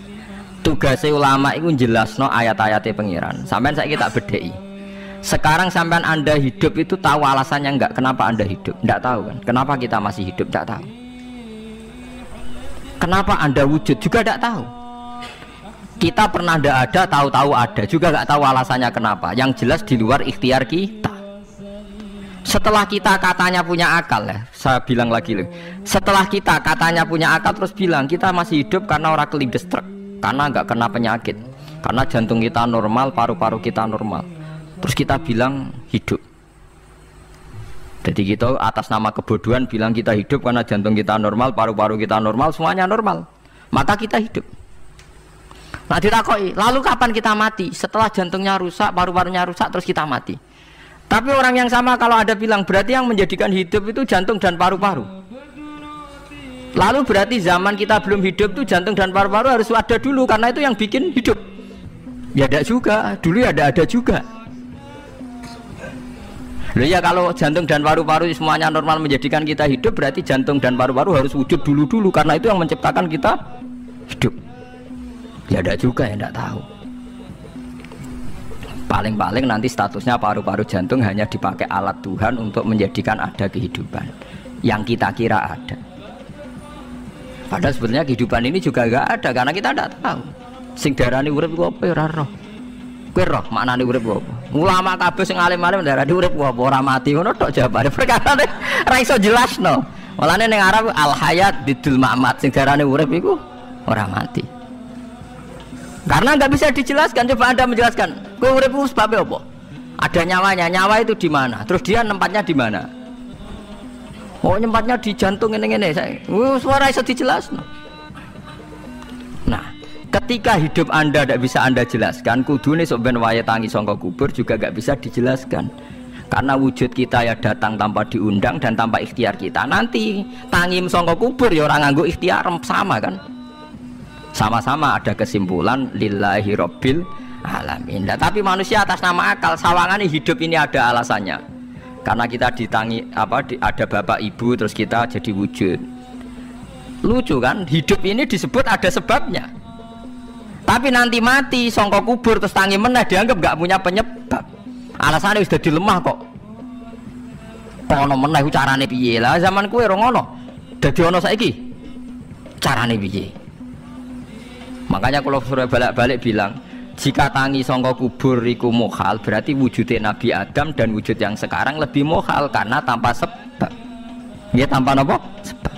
Tugase ulama iku jelasno ayat-ayate pangeran. Sampeyan saiki tak bedheki. Sekarang sampean Anda hidup itu tahu alasannya enggak? Kenapa Anda hidup? Enggak tahu kan? Kenapa kita masih hidup? Enggak tahu. Kenapa Anda wujud? Juga enggak tahu. Kita pernah enggak ada, tahu-tahu ada, juga enggak tahu alasannya kenapa. Yang jelas di luar ikhtiar kita. Setelah kita katanya punya akal ya, saya bilang lagi loh. Setelah kita katanya punya akal terus bilang kita masih hidup karena orang kelindes truk, karena enggak kena penyakit, karena jantung kita normal, paru-paru kita normal. Terus kita bilang hidup. Jadi kita atas nama kebodohan bilang kita hidup karena jantung kita normal, paru-paru kita normal, semuanya normal. Maka kita hidup. Nah ditakoi, lalu kapan kita mati? Setelah jantungnya rusak, paru-parunya rusak, terus kita mati. Tapi orang yang sama kalau ada bilang berarti yang menjadikan hidup itu jantung dan paru-paru. Lalu berarti zaman kita belum hidup itu jantung dan paru-paru harus ada dulu karena itu yang bikin hidup. Ya ada juga, dulu ya ada juga. Loh ya kalau jantung dan paru-paru semuanya normal menjadikan kita hidup, berarti jantung dan paru-paru harus wujud dulu karena itu yang menciptakan kita hidup. Ya ada juga ya tidak tahu. Paling-paling nanti statusnya paru-paru jantung hanya dipakai alat Tuhan untuk menjadikan ada kehidupan yang kita kira ada. Padahal sebenarnya kehidupan ini juga enggak ada karena kita tidak tahu. Sing darani urip ku apa ora roh. Kowe roh maknane urip ku apa? Ulama kabeh sing alim-alim darani urip ku apa ora mati ngono tok jawabane. Perkarane ora iso jelasno. Mulane ning Arab al hayat didul ma'mat sing darani urip iku ora mati. Karena nggak bisa dijelaskan. Coba Anda menjelaskan. Kowe urip ku sebab apa? Ada nyawanya. Nyawa itu di mana? Terus dia nempatnya di mana? Oh, nyempatnya di jantung ngene-ngene. Suara iso dijelasno. Nah, ketika hidup Anda tidak bisa Anda jelaskan, kudune sok ben wae tangi sangka kubur juga nggak bisa dijelaskan. Karena wujud kita ya datang tanpa diundang dan tanpa ikhtiar kita. Nanti tangi sangka kubur ya ora nganggo ikhtiar sama kan? Sama-sama ada kesimpulan lillahi rabbil alamin. Nah, tapi manusia atas nama akal sawangane hidup ini ada alasannya. Karena kita ditangi ada bapak ibu terus kita jadi wujud. Lucu kan? Hidup ini disebut ada sebabnya. Tapi nanti mati sangka kubur terus tangi meneh dianggap enggak punya penyebab. Alasannya sudah dilemah kok. Ono meneh carane piye? Lah zaman kowe ora ngono. Dadi ono saiki. Carane piye? Makanya kalau surah balik-balik bilang jika tangi sangka kubur iku mukhal, berarti wujudnya Nabi Adam dan wujud yang sekarang lebih mukhal karena tanpa sebab. Ya tanpa apa? Sebab.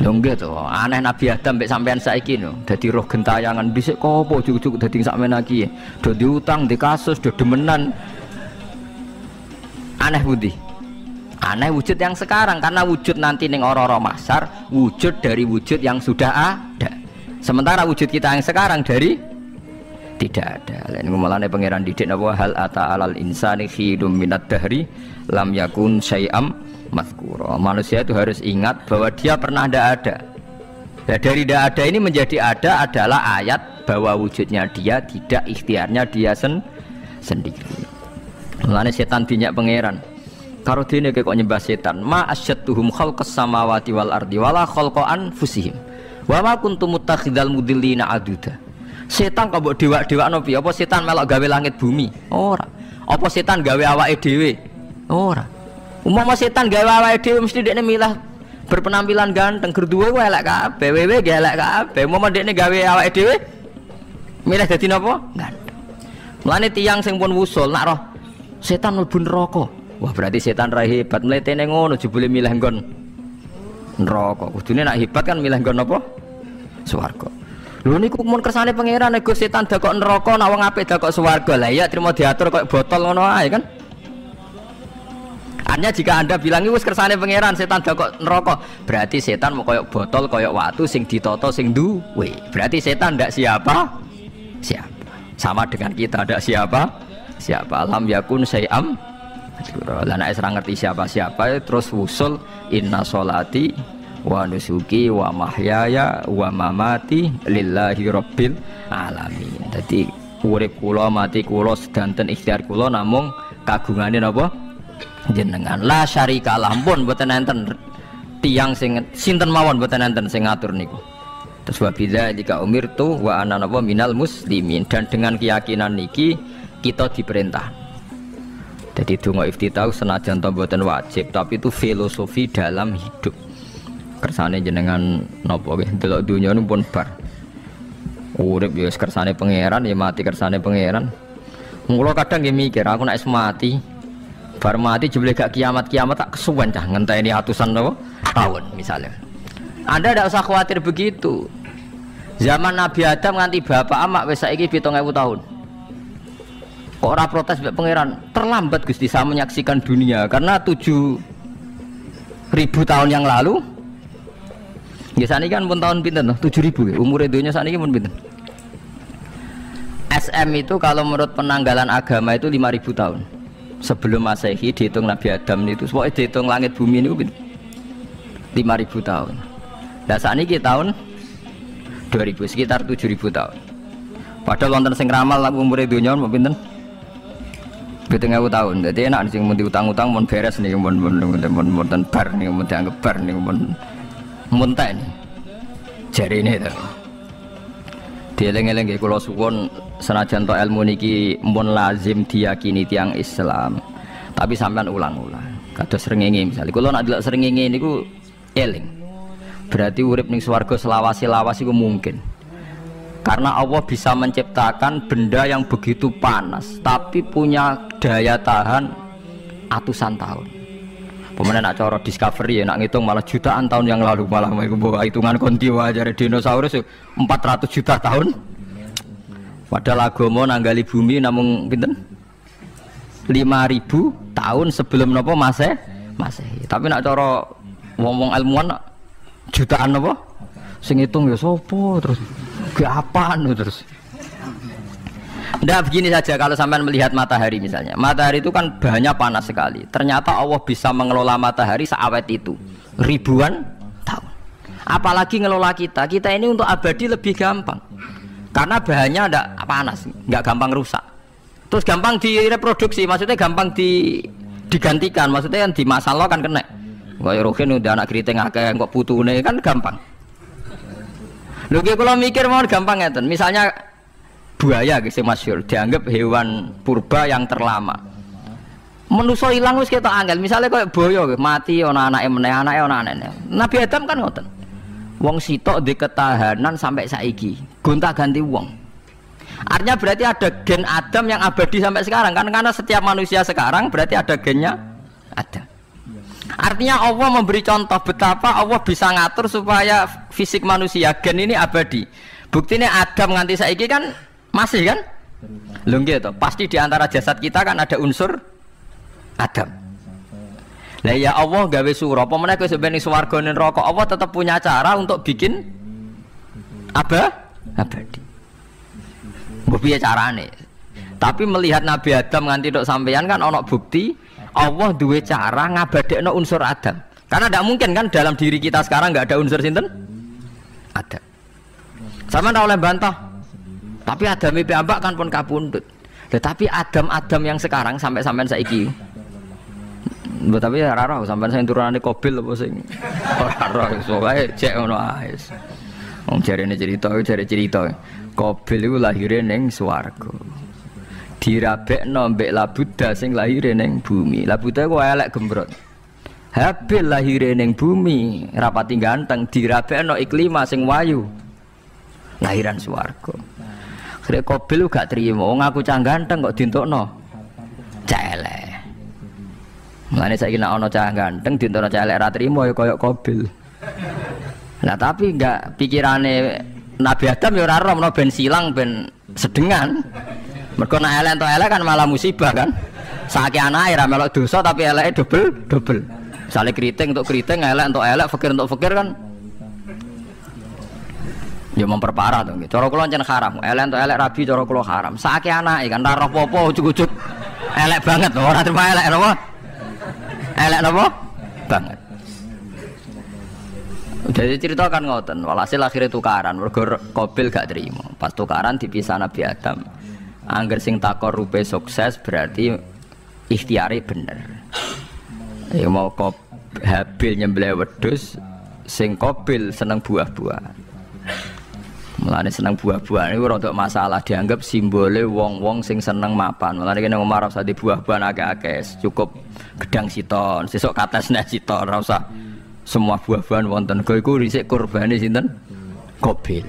Lho nggih to, aneh Nabi Adam mbek sampean saiki no. Dadi roh gentayangan dhisik kok apa juk-juk dadi sakmene iki. Do diutang, di kasus, do demenan. Aneh budi. Aneh wujud yang sekarang karena wujud nanti ning ora-ora mahsyar wujud dari wujud yang sudah ada. Sementara wujud kita yang sekarang dari tidak ada. Lain ngomongane pangeran didik napa hal ata alal insani khidum minad dahri lam yakun syai'am mazkura. Manusia itu harus ingat bahwa dia pernah tidak ada. Nah, dari tidak ada ini menjadi ada adalah ayat bahwa wujudnya dia tidak ikhtiarnya dia sendiri. Mulane setan dinyak pangeran. Karo dene kok nyembah setan. Ma asyadduhum khalqas samawati wal ardi wala khalqa anfusihim. Wa ma kuntum muttakhidal mudillina aduda. Setan kok mbok dewa-dewakno piye? Apa setan melok gawe langit bumi? Ora. Apa setan gawe awake dhewe? Ora. Umpama setan gawe awake dhewe mesti dekne milah berpenampilan ganteng, gerduwe ku elek kabeh, wewe ge elek kabeh. Umpama dekne gawe awake dhewe Milih dadi napa? Gandeng. Mulane tiyang sing pun wusul nak roh setan mlebu neraka. Wah berarti setan ra hebat, mletene ngono jebule milih nggon neraka. Kudune nak hebat kan milih nggon apa? Swarga. Lho niku mun kersane pangeran nek setan dakok neraka, nak wong apik dakok swarga. Lah iya trimo diatur koyo botol ngono ae kan. Hanya jika Anda bilang wis kersane pangeran setan dakok neraka, berarti setan mau koyo botol, koyo watu sing ditata sing duwe. Berarti setan ndak siapa? Siapa. Sama dengan kita ndak siapa? Siapa. Alam yakun sayam. Lah nek ora ngerti siapa-siapa terus wusul inna sholati wa nusuki wa mahyaya wa mamati lillahi rabbil alamin. Dadi urip kula mati kula sedanten ikhtiar kula namung kagungane napa jenengan. La syarika lah pun mboten enten tiyang sing sinten mawon mboten enten sing ngatur niku. Terus wa bidzalika umirtu wa ana napa minal muslimin, dan dengan keyakinan niki kita diperintah. Jadi donga iftitah senajan to mboten wajib, tapi itu filosofi dalam hidup. Kersane jenengan napa nggih delok donya nu pun bar. Urip ya kersane pangeran, ya mati kersane pangeran. Mula kadang nggih mikir, aku nek mati, bar mati jebule gak kiamat-kiamat tak kesuwen cah ngenteni atusan napa tahun misalnya. Anda tidak usah khawatir begitu. Zaman Nabi Adam nganti bapak amak wis saiki 7.000 tahun. Kok ora protes mbek pangeran? Terlambat Gusti saya menyaksikan dunia karena 7.000 tahun yang lalu. Ya saniki kan pun tahun pinten toh? 7.000 umur dunia saniki pun pinten? SM itu kalau menurut penanggalan agama itu 5.000 tahun. Sebelum Masehi dihitung Nabi Adam itu, pokoknya dihitung langit bumi ini 5.000 tahun. Nah saniki tahun 2000 sekitar 7.000 tahun. Padahal wonten sing ramal umur dunia mau pinten? 7.000 tahun. Jadi enak sing mun diutang-utang mun beres nih mun bar nih mun dianggap bar nih mun teh nih. Jarine to. Dieling-eling nggih kula suwun senajan to ilmu niki mun lazim diyakini tiyang Islam. Tapi sampean ulang-ulang. Kados srengenge misalnya kula nek delok srengenge niku eling. Berarti urip ning swarga selawase-lawas iku mungkin. Karena Allah bisa menciptakan benda yang begitu panas tapi punya daya tahan atusan tahun. Pemenang nak cara discovery ya nak ngitung malah jutaan tahun yang lalu, malah bawa hitungan kontiwa dari dinosaurus 400 juta tahun. Padahal agama nanggali bumi namung pinten 5.000 tahun sebelum napa Masehi. Tapi nak cara ngomong ilmuwan jutaan napa sing ngitung ya sapa terus ke apaan terus. Nggak begini saja kalau sampai melihat matahari misalnya. Matahari itu kan bahannya panas sekali. Ternyata Allah bisa mengelola matahari seawet itu ribuan tahun. Apalagi ngelola kita. Kita ini untuk abadi lebih gampang. Karena bahannya ada panas, nggak gampang rusak. Terus gampang direproduksi, maksudnya gampang digantikan. Maksudnya kan di masa lo kan kena. Kayak rohin udah anak keriting akeh kok putune kan gampang. Lho kalau mikir mau gampang ngeten. Misalnya buaya sing masyhur dianggap hewan purba yang terlama. Manusa ilang wis ketok angel. Misalnya kayak boyo mati ana anake meneh, anake ana anene. Nabi Adam kan ngoten. Wong sitok di ketahanan sampai saiki, gonta-ganti wong. Artinya berarti ada gen Adam yang abadi sampai sekarang kan, karena setiap manusia sekarang berarti ada gennya Adam. Artinya Allah memberi contoh betapa Allah bisa ngatur supaya fisik manusia gen ini abadi. Buktinya Adam nganti saiki kan masih kan? Lho nggih to, pasti di antara jasad kita kan ada unsur Adam. Lah ya Allah gawe sura, apa meneh kowe sampeyan ning swarga ning neraka, Allah tetap punya cara untuk bikin abadi. Mbok piye carane? Tapi melihat Nabi Adam nganti tok sampeyan kan ana bukti Allah duwe cara ngabadekno unsur Adam. Karena tidak mungkin kan dalam diri kita sekarang nggak ada unsur sinten? Adam. Sama ndak oleh bantah. Tapi Adam iki ambak kan pun kapundhut. Tetapi Adam yang sekarang sampai sampean saiki. Mbok tapi ora roh sampean sing turunane Qabil apa sing ora roh iso wae cek ngono ae. Wong jarene cerita. Qabil iku lahire ning swarga. Dirabekno mbek Labuda sing lahire ning bumi. Labuda ku elek gembrot. Habil lahire ning bumi, rapati ganteng, dirabekno Iklima sing wayu. Lahiran swarga. Akhirnya Qabil gak terima, wong aku cah ganteng kok dientukno celek. Mulane saiki nek ana cah ganteng dientukno celek ra trimo ya kaya Qabil. Nah tapi enggak pikirane Nabi Adam ya ora roh ben silang ben sedengan. Mergo nek elek entuk elek kan malah musibah kan. Saiki anake ra melok dosa tapi eleke dobel. Misale kriting untuk kriting, elek untuk elek, fakir untuk fakir kan ya memperparah to. Cara kula ncen haram. Elek untuk elek rabi cara kula haram. Saiki anake kan ra roh apa-apa ujug-ujug elek banget ora terima elek napa? Elek napa? Banget. Jadi cerita kan ngoten, walhasil akhirnya tukaran, mergo Qabil gak terima. Pas tukaran dipisah Nabi Adam. Angger sing takor rupe sukses berarti ikhtiare bener. Ya mau Habil nyembelih wedhus, sing Qabil seneng buah-buahan. Mulane seneng buah-buahan iku rada masalah, dianggap simbole wong-wong sing seneng mapan. Mulane kene Umar ora usah di buah-buahan akeh-akeh, cukup gedang siton, sesuk katesne siton, ora usah semua buah-buahan wonten. Iku dhisik kurbane sinten? Qabil.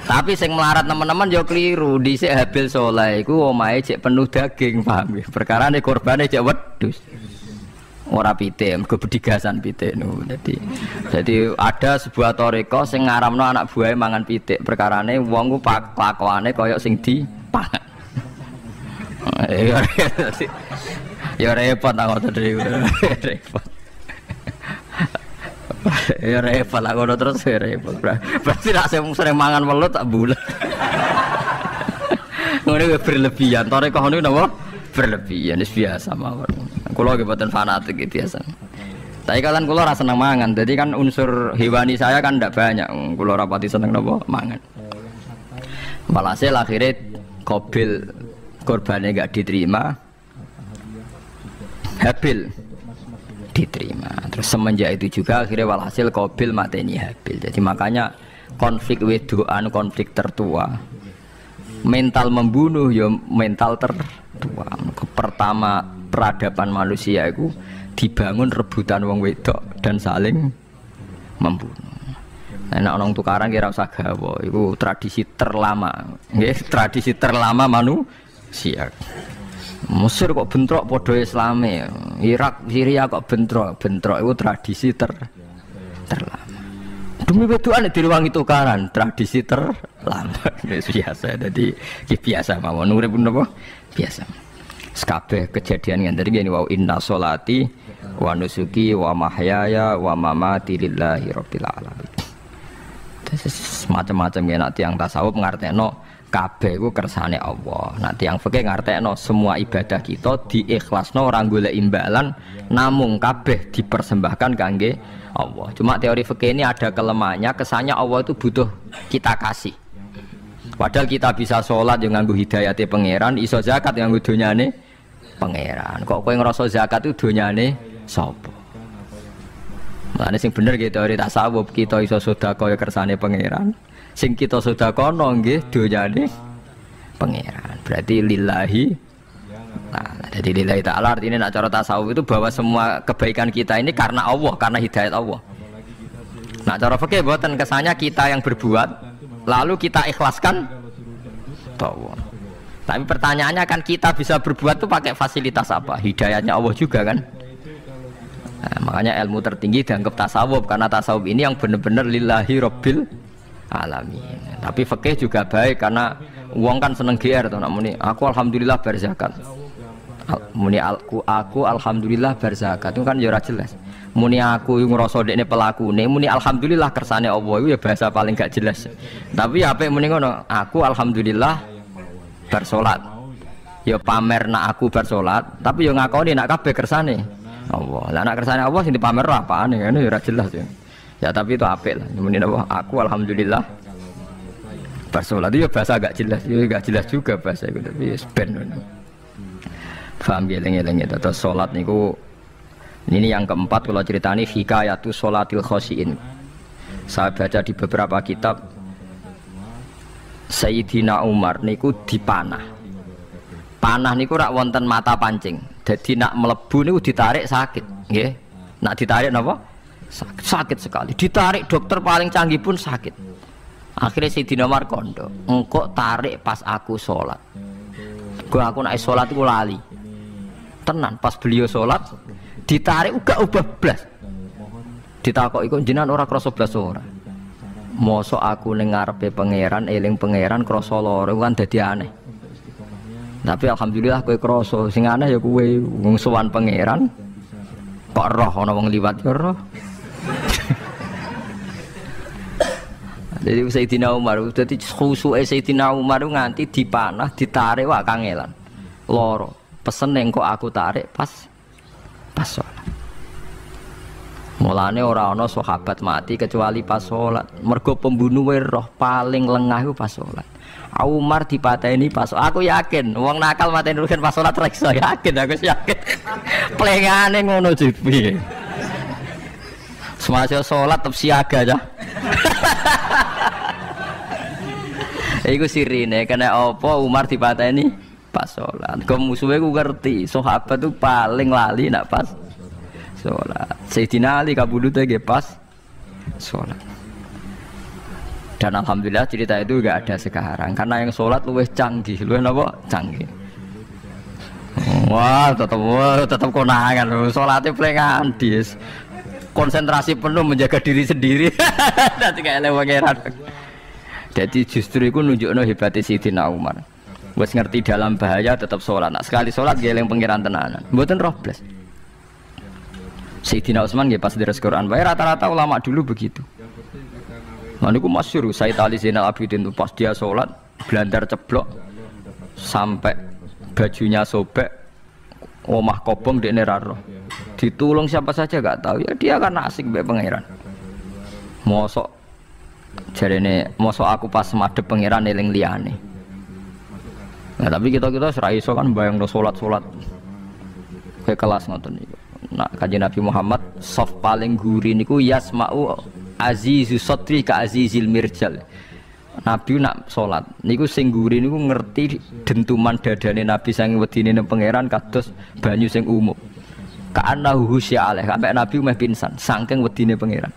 Tapi sing melarat teman-teman yo keliru, dhisik Habil saleh iku omahe cek penuh daging, paham nggih? Perkarane kurbane cek wedhus. Ora pitik, mergo bedigasan pitik niku. Jadi ada sebuah toriko sing ngaramno anak buahe mangan pitik. Perkarane wong ku kelakuane kaya sing dipangan. Ya repot ta ngoten niku. Repot. Ya repot lah ngono terus ya repot. Berarti nek sering mangan welut tak bulet. Ngono berlebihan. Toriko niku napa? Berlebihan wis biasa mawon. Kula nggih mboten fanatik gitu biasa. Tapi kalian kula ora seneng mangan. Jadi kan unsur hewani saya kan ndak banyak. Kula ora pati seneng napa mangan. Walhasil akhirnya Qabil korbannya enggak diterima. Habil diterima. Terus semenjak itu juga akhirnya walhasil Qabil mateni Habil. Jadi makanya konflik wedoan, konflik tertua. Mental membunuh ya mental tertua. Pertama peradaban manusia itu dibangun rebutan wong wedok dan saling membunuh. Nah, orang tukaran kira usah gawa, itu tradisi terlama, tradisi terlama manusia. Mesir kok bentrok podo Islame, Irak, Syria kok bentrok itu tradisi terlama. Demi wedokan di ruang itu tukaran, tradisi terlama. Biasa, jadi biasa mawon urip napa? Biasa. Sekabeh kejadian yang tadi gini, wa inna sholati wa nusuki wa mahyaya wa mamati lillahi rabbil alamin. Macam-macam ya nak tiang tasawuf ngartekno kabeh iku kersane Allah. Nak tiang fikih ngartekno semua ibadah kita diikhlasno ora golek imbalan, namung kabeh dipersembahkan kangge Allah. Cuma teori fikih ini ada kelemahannya, kesannya Allah itu butuh kita kasih. Padahal kita bisa sholat yang nganggo hidayate pangeran, iso zakat yang nganggo donyane pangeran. Kok kowe ngrasa zakat itu donyane sapa? Mulane sing bener gitu teori tasawuf, kita iso sedekah ya kersane pangeran. Sing kita sedekahno nggih donyane pangeran. Berarti lillahi. Nah, jadi lillahi ta'ala artinya nak cara tasawuf itu bahwa semua kebaikan kita ini karena Allah, karena hidayat Allah. Nah, cara fikih mboten kesannya kita yang berbuat lalu kita ikhlaskan Allah. Tapi pertanyaannya kan kita bisa berbuat tuh pakai fasilitas apa? Hidayatnya Allah juga kan? Nah, makanya ilmu tertinggi dianggap tasawuf karena tasawuf ini yang benar-benar lillahi rabbil alamin. Tapi fikih juga baik karena uang kan seneng GR tuh nak muni. Aku alhamdulillah berzakat. Muni aku alhamdulillah berzakat itu kan ya ora jelas. Muni aku ngrasa dekne pelakune, muni alhamdulillah kersane Allah itu ya bahasa paling gak jelas. Tapi ya apik muni ngono, aku alhamdulillah bersolat. Ya pamer nak aku bersolat, tapi ya ngakoni nak kabeh kersane Allah. Lah nak kersane Allah sing dipamer apane ngene ya ora jelas ya. Ya tapi itu apik lah. Muni apa? Aku alhamdulillah bersolat itu ya bahasa gak jelas, ya gak jelas juga bahasa itu tapi ben ngono. Paham geleng-geleng itu. Terus salat niku ini yang keempat kalau ceritani hikayatu sholatil khosyiin. Saya baca di beberapa kitab Sayyidina Umar niku dipanah. Panah niku rak wonten mata pancing. Jadi nak melebu niku ditarik sakit, nggih. Nak ditarik napa? Sakit sekali. Ditarik dokter paling canggih pun sakit. Akhirnya Sayyidina Umar kondo, engkau tarik pas aku sholat. Aku naik sholat itu lali. Tenan pas beliau sholat ditarik uga ubah blas. Ditakok iku jenengan ora krasa blas ora. Mosok aku ning ngarepe pangeran eling pangeran krasa lara kan dadi aneh. Tapi alhamdulillah kowe krasa sing aneh ya kowe wong sowan pangeran kok roh ana wong liwat ya roh. Jadi Sayyidina Umar dadi khusuke Sayyidina Umar nganti dipanah ditarik wak kangelan. Loro. Pesen ning kok aku tarik pas salat. Mulane ora ana sahabat mati kecuali pas salat. Mergo pembunuhe roh paling lengah iku pas salat. Umar dipateni pas aku yakin wong nakal mateni rugen pas salat reksa yakin aku yakin. Plengane ngono jipi. Semasa salat tetep siaga ya. Iku sirine kena apa Umar dipateni pas salat. Kok musuhe ku ngerti sahabat tuh paling lali nak pas salat. Sayyidina Ali kabudute nggih pas salat. Dan alhamdulillah cerita itu enggak ada sekarang karena yang sholat luwih canggih, luwih napa? Canggih. Wah, tetap konangan lho. Salate plengan dis. Konsentrasi penuh menjaga diri sendiri. Dadi kayak pangeran. Jadi justru itu nunjukno hebatnya Sayyidina Umar. Wes ngerti dalam bahaya tetap sholat. Nah, sekali sholat dia eling pangeran tenanan. Mboten roh blas. Sayyidina Utsman nggih pas deres Quran. Wae rata-rata ulama dulu begitu. Nah niku masyhur Sayyid Ali Zainal Abidin itu pas dia sholat blandar ceblok sampai bajunya sobek, omah kobong dekne ra roh. Ditulung siapa saja gak tahu ya dia karena asik mbek pangeran. Mosok jarene mosok aku pas madhep pangeran eling liyane. Nah tapi kita ora iso kan bayangno salat-salat kayak kelas ngoten niku. Nah Kanjeng Nabi Muhammad soft paling guri niku yasma'u azizu sotri ka azizil mirjal. Nabi nak sholat niku sing guri niku ngerti dentuman dadane Nabi saking wedine nang pangeran kados banyu sing umum. Ka'annahu husya alaih sampai Nabi meh pingsan saking wedine pangeran.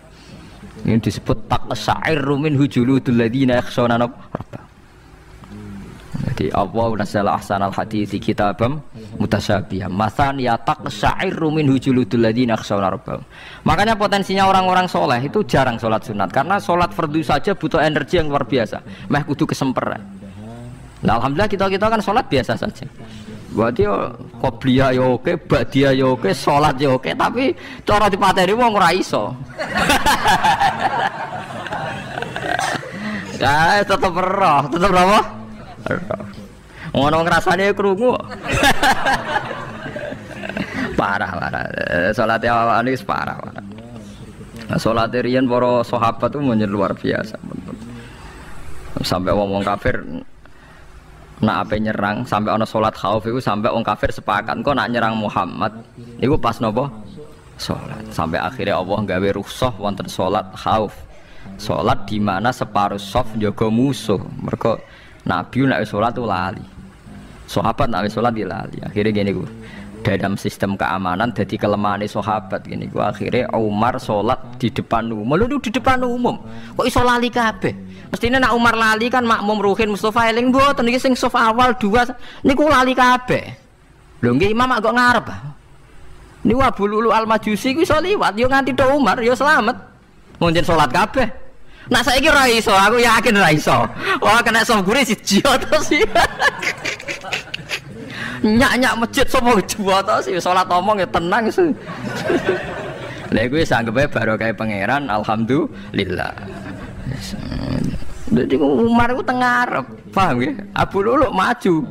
Ini disebut taqsa'irru min hujuludul ladzina yakhshawna rabbah. Jadi Allah nazzala ahsanal hadithi kitabam mutasyabiham mathan ya taqsa'irru min hujuludul ladzina yakhshawna rabbah. Makanya potensinya orang-orang soleh itu jarang sholat sunat karena sholat fardu saja butuh energi yang luar biasa. Meh kudu kesemper. Nah alhamdulillah kita kan sholat biasa saja. Berarti qobliyah ya oke, ba'diyah ya oke, sholat ya oke, tapi cara dipateni wong ora iso. Ya tetep roh, tetep apa? Ngono ngrasane krungu. Parah. Salat awak ini parah. Salat riyen para sahabat itu luar biasa. Sampai wong kafir nak ape nyerang, sampai ana salat khauf iku sampai wong kafir sepakat kok nak nyerang Muhammad niku pas napa? Salat. Sampai akhirnya Allah gawe rukhsah wonten salat khauf. Salat di mana separuh saf njaga musuh. Mergo Nabi nek salat itu lali. Sahabat nek salat di lali. Akhirnya gini ku. Dalam sistem keamanan jadi kelemahan sahabat gini ku. Akhirnya Umar salat di depan umum. Lho di depan umum. Kok iso lali kabeh? Mestinya nak Umar lali kan makmum Ruhin Mustafa eling mboten iki sing saf awal dua niku lali kabeh. Lho nggih imam kok ngarep. Niku Abu Lulu Al-Majusi ku iso liwat yo nganti tok Umar yo selamat. Ngonjen salat kabeh. Nak saiki ra iso, aku yakin ra iso. Wah kena sambure siji to sih. Nyak masjid sapa jua to sih salat omong ya tenang sih. Lha kuwi sanggepe barokah pangeran alhamdulillah. Jadi Umar itu tengah Arab, paham ya? Abu Lulu maju,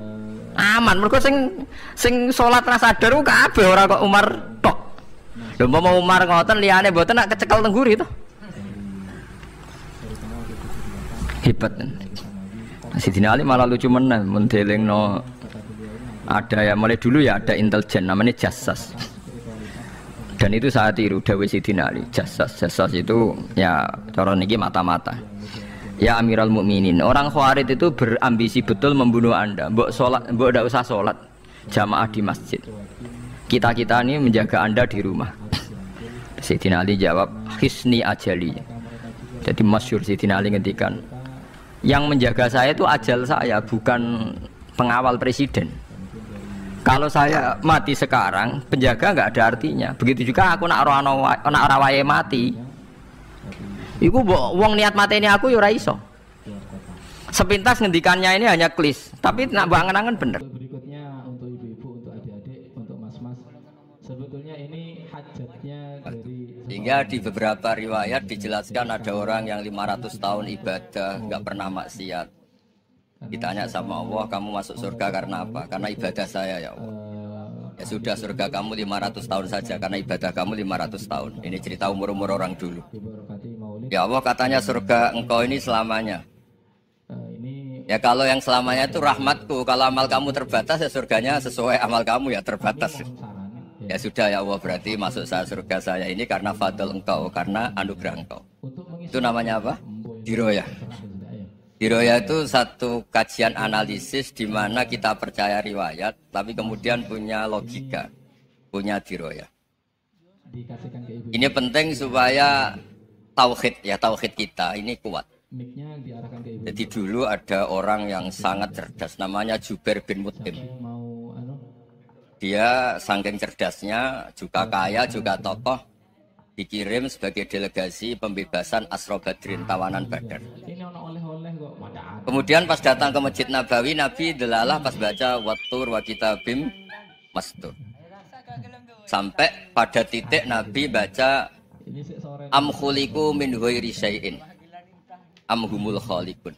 aman. Mereka sing sholat rasa sadar itu kabeh orang kok Umar tok. Lha mau Umar ngoten liyane mboten nak kecekel tengguri itu. Hebat. Sayyidina Ali malah lucu menan mendelingno ada ya mulai dulu ya ada intelijen namanya jassas. Dan itu saat tiru dawuh Sayyidina Ali, jassas itu ya cara niki mata-mata. Ya Amirul Mukminin, orang Khawarij itu berambisi betul membunuh Anda. Mbok ndak usah sholat jamaah di masjid. Kita ini menjaga Anda di rumah. Sayyidina Ali jawab, hisni ajali. Jadi masyhur Sayyidina Ali ngendikan, Yang menjaga saya itu ajal saya, bukan pengawal presiden. Kalau saya mati sekarang, penjaga nggak ada artinya. Begitu juga aku nak rawaye mati. Iku wong niat mati ini aku yo ora iso. Sepintas ngendikannya ini hanya klis, tapi nak bangen-angen bener. Berikutnya untuk ibu-ibu, untuk adik-adik, untuk mas-mas. Sebetulnya ini hajatnya dari. Sehingga di beberapa riwayat dijelaskan ada orang yang 500 tahun ibadah nggak pernah maksiat. Ditanya sama Allah, kamu masuk surga karena apa? Karena ibadah saya ya Allah. Ya sudah, surga kamu 500 tahun saja karena ibadah kamu 500 tahun. Ini cerita umur-umur orang dulu. Ya Allah, katanya surga engkau ini selamanya. Ya kalau yang selamanya itu rahmatku. Kalau amal kamu terbatas ya surganya sesuai amal kamu ya terbatas. Ya sudah ya Allah, berarti masuk saya surga saya ini karena fadl engkau, karena anugerah engkau. Itu namanya apa? Diroyah. Diroyah itu satu kajian analisis di mana kita percaya riwayat, tapi kemudian punya logika, punya diroyah. Ini penting supaya tauhid kita ini kuat. Jadi dulu ada orang yang sangat cerdas, namanya Jubair bin Mut'im. Dia saking cerdasnya, juga kaya, juga tokoh, dikirim sebagai delegasi pembebasan Asra Badrin, tawanan Badar. Kemudian pas datang ke Masjid Nabawi, Nabi delalah pas baca Wattur wa kitabim mastur. Sampai pada titik Nabi baca am khuliqu min ghairi syai'in am humul khaliqun.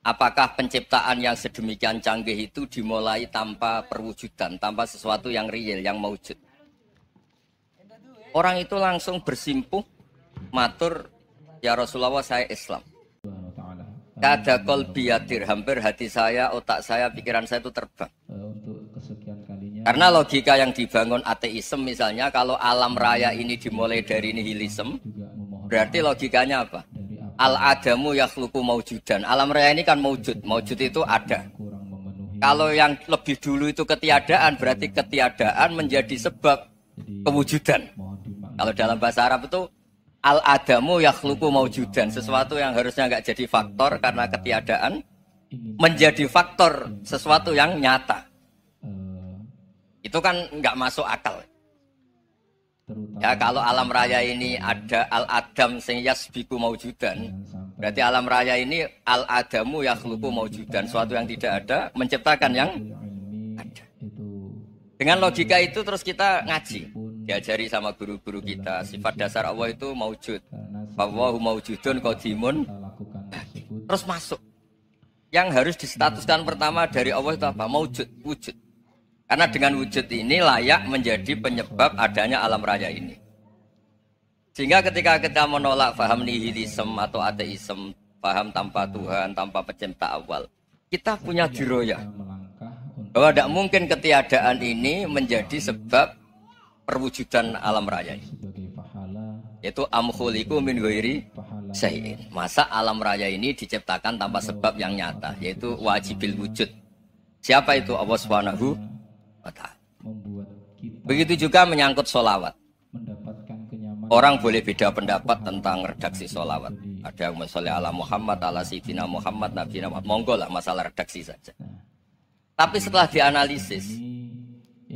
Apakah penciptaan yang sedemikian canggih itu dimulai tanpa perwujudan, tanpa sesuatu yang real, yang maujud? Orang itu langsung bersimpuh, matur, ya Rasulullah saya Islam. Kada qalbi yatir, hampir hati saya, otak saya, pikiran saya itu terbang. Karena logika yang dibangun ateisme misalnya, kalau alam raya ini dimulai dari nihilisme, berarti logikanya apa? Al-adamu yakhluqu maujudan. Alam raya ini kan maujud. Maujud itu ada. Kalau yang lebih dulu itu ketiadaan, berarti ketiadaan menjadi sebab kewujudan. Kalau dalam bahasa Arab itu al-adamu yakhluqu maujudan. Sesuatu yang harusnya nggak jadi faktor karena ketiadaan menjadi faktor sesuatu yang nyata. Itu kan nggak masuk akal. Ya kalau alam raya ini ada al-adam sing yasbiku maujudan, berarti alam raya ini al-adamu yakhluqu maujudan, sesuatu yang tidak ada menciptakan yang ada. Dengan logika itu terus kita ngaji, diajari sama guru-guru kita, sifat dasar Allah itu maujud. Wallahu maujudun qadimun. Terus masuk. Yang harus distatuskan pertama dari Allah itu apa? Maujud, wujud. Karena dengan wujud ini layak menjadi penyebab adanya alam raya ini. Sehingga ketika kita menolak paham nihilisme atau ateisme, paham tanpa Tuhan, tanpa pencipta awal, kita punya diroyah. Bahwa tidak mungkin ketiadaan ini menjadi sebab perwujudan alam raya ini. Yaitu am khuliqu min ghairi syai'in. Masa alam raya ini diciptakan tanpa sebab yang nyata, yaitu wajibil wujud. Siapa itu? Allah Subhanahu. Begitu juga menyangkut sholawat. Orang boleh beda pendapat tentang redaksi sholawat. Ada yang sholli ala Muhammad, ala Sayyidina Muhammad, Nabi Muhammad. Monggo lah masalah redaksi saja. Tapi setelah dianalisis,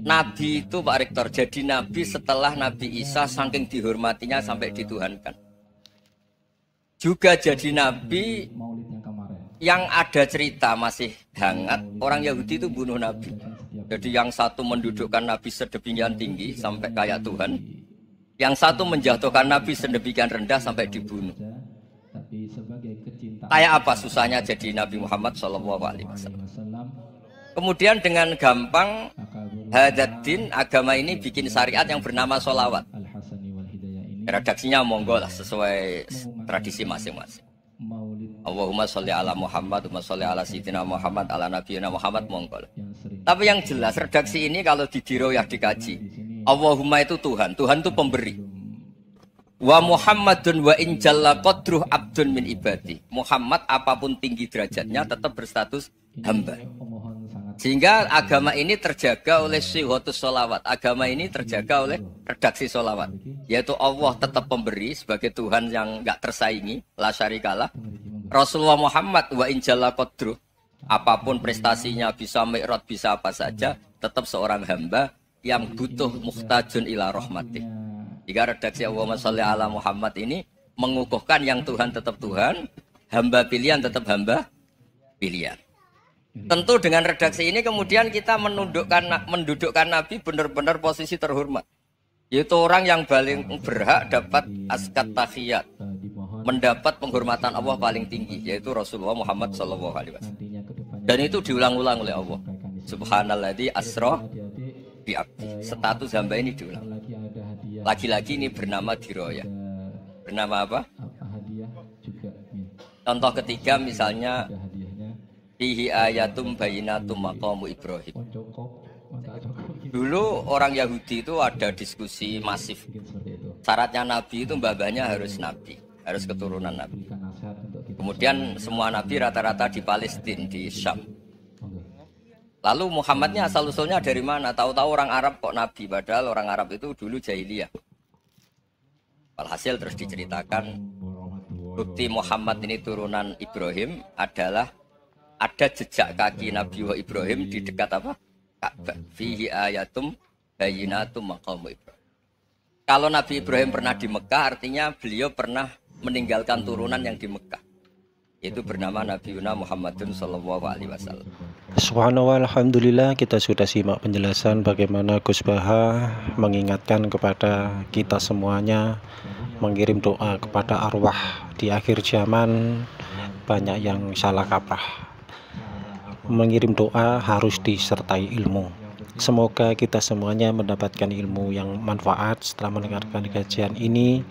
Nabi itu Pak Rektor jadi Nabi setelah Nabi Isa saking dihormatinya sampai dituhankan. Juga jadi Nabi yang ada cerita masih hangat, orang Yahudi itu bunuh Nabi. Jadi yang satu mendudukkan Nabi sedemikian tinggi sampai kayak Tuhan, yang satu menjatuhkan Nabi sedemikian rendah sampai dibunuh. Kayak apa susahnya jadi Nabi Muhammad SAW. Kemudian dengan gampang Hadaddin agama ini bikin syariat yang bernama sholawat. Redaksinya monggo lah sesuai tradisi masing-masing. Allahumma sholli ala Muhammad, Allahumma sholli ala Sayyidina Muhammad, ala Nabiyina Muhammad, monggo. Tapi yang jelas redaksi ini kalau di diroyah dikaji, Allahumma itu Tuhan, Tuhan itu pemberi. Wa Muhammadun wa in jalla qadruh abdun min ibadi. Muhammad apapun tinggi derajatnya tetap berstatus hamba. Sehingga agama ini terjaga oleh syihotus sholawat. Agama ini terjaga oleh redaksi sholawat. Yaitu Allah tetap pemberi sebagai Tuhan yang enggak tersaingi, la syarikalah. Rasulullah Muhammad wa injalla qadru, apapun prestasinya, bisa mi'raj, bisa apa saja, tetap seorang hamba yang butuh muhtajun ila rahmatih. Jika redaksi Allahumma sholli ala Muhammad ini mengukuhkan yang Tuhan tetap Tuhan, hamba pilihan tetap hamba pilihan. Tentu dengan redaksi ini kemudian kita mendudukkan Nabi benar-benar posisi terhormat. Yaitu orang yang paling berhak dapat askat tahiyat, mendapat penghormatan Allah paling tinggi, yaitu Rasulullah Muhammad SAW. Dan itu diulang-ulang oleh Allah. Subhanalladzi asra bi abdi. Status hamba ini diulang. Lagi-lagi ini bernama diroya. Bernama apa? Contoh ketiga misalnya fihi ayatum bayinatum maqamu Ibrahim. Dulu orang Yahudi itu ada diskusi masif. Syaratnya Nabi itu mbah-mbahnya harus Nabi, harus keturunan Nabi. Kemudian semua Nabi rata-rata di Palestina, di Syam. Lalu Muhammadnya asal-usulnya dari mana? Tahu-tahu orang Arab kok Nabi, padahal orang Arab itu dulu jahiliyah. Walhasil terus diceritakan bukti Muhammad ini turunan Ibrahim adalah ada jejak kaki Nabi Ibrahim di dekat apa? Ka'bah. Fihi ayatum bayinatum maqamu Ibrahim. Kalau Nabi Ibrahim pernah di Mekah, artinya beliau pernah meninggalkan turunan yang di Mekah. Itu bernama Nabi Muhammadun sallallahu alaihi wasallam. Subhanallah, alhamdulillah, kita sudah simak penjelasan bagaimana Gus Baha mengingatkan kepada kita semuanya, mengirim doa kepada arwah di akhir zaman. Banyak yang salah kaprah. Mengirim doa harus disertai ilmu. Semoga kita semuanya mendapatkan ilmu yang manfaat setelah mendengarkan kajian ini.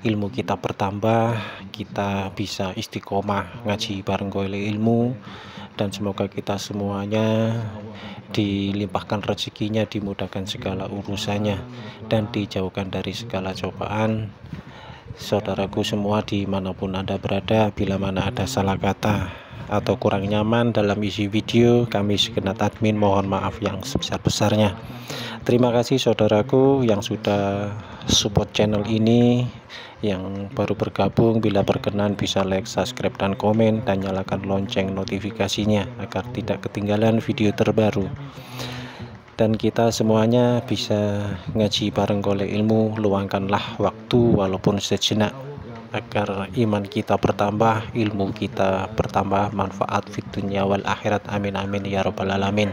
Ilmu kita bertambah, kita bisa istiqomah ngaji bareng golek ilmu, dan semoga kita semuanya dilimpahkan rezekinya, dimudahkan segala urusannya, dan dijauhkan dari segala cobaan. Saudaraku semua dimanapun Anda berada, bila mana ada salah kata atau kurang nyaman dalam isi video, kami segenap admin mohon maaf yang sebesar-besarnya. Terima kasih saudaraku yang sudah support channel ini, yang baru bergabung. Bila berkenan bisa like, subscribe, dan komen, dan nyalakan lonceng notifikasinya agar tidak ketinggalan video terbaru. Dan kita semuanya bisa ngaji bareng golek ilmu. Luangkanlah waktu walaupun sejenak agar iman kita bertambah, ilmu kita bertambah, manfaat fid dunya wal akhirat. Amin amin ya rabbal alamin.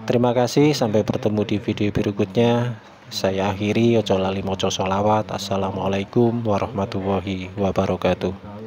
Terima kasih, sampai bertemu di video berikutnya. Saya akhiri, ojo lali moco sholawat. Assalamualaikum warahmatullahi wabarakatuh.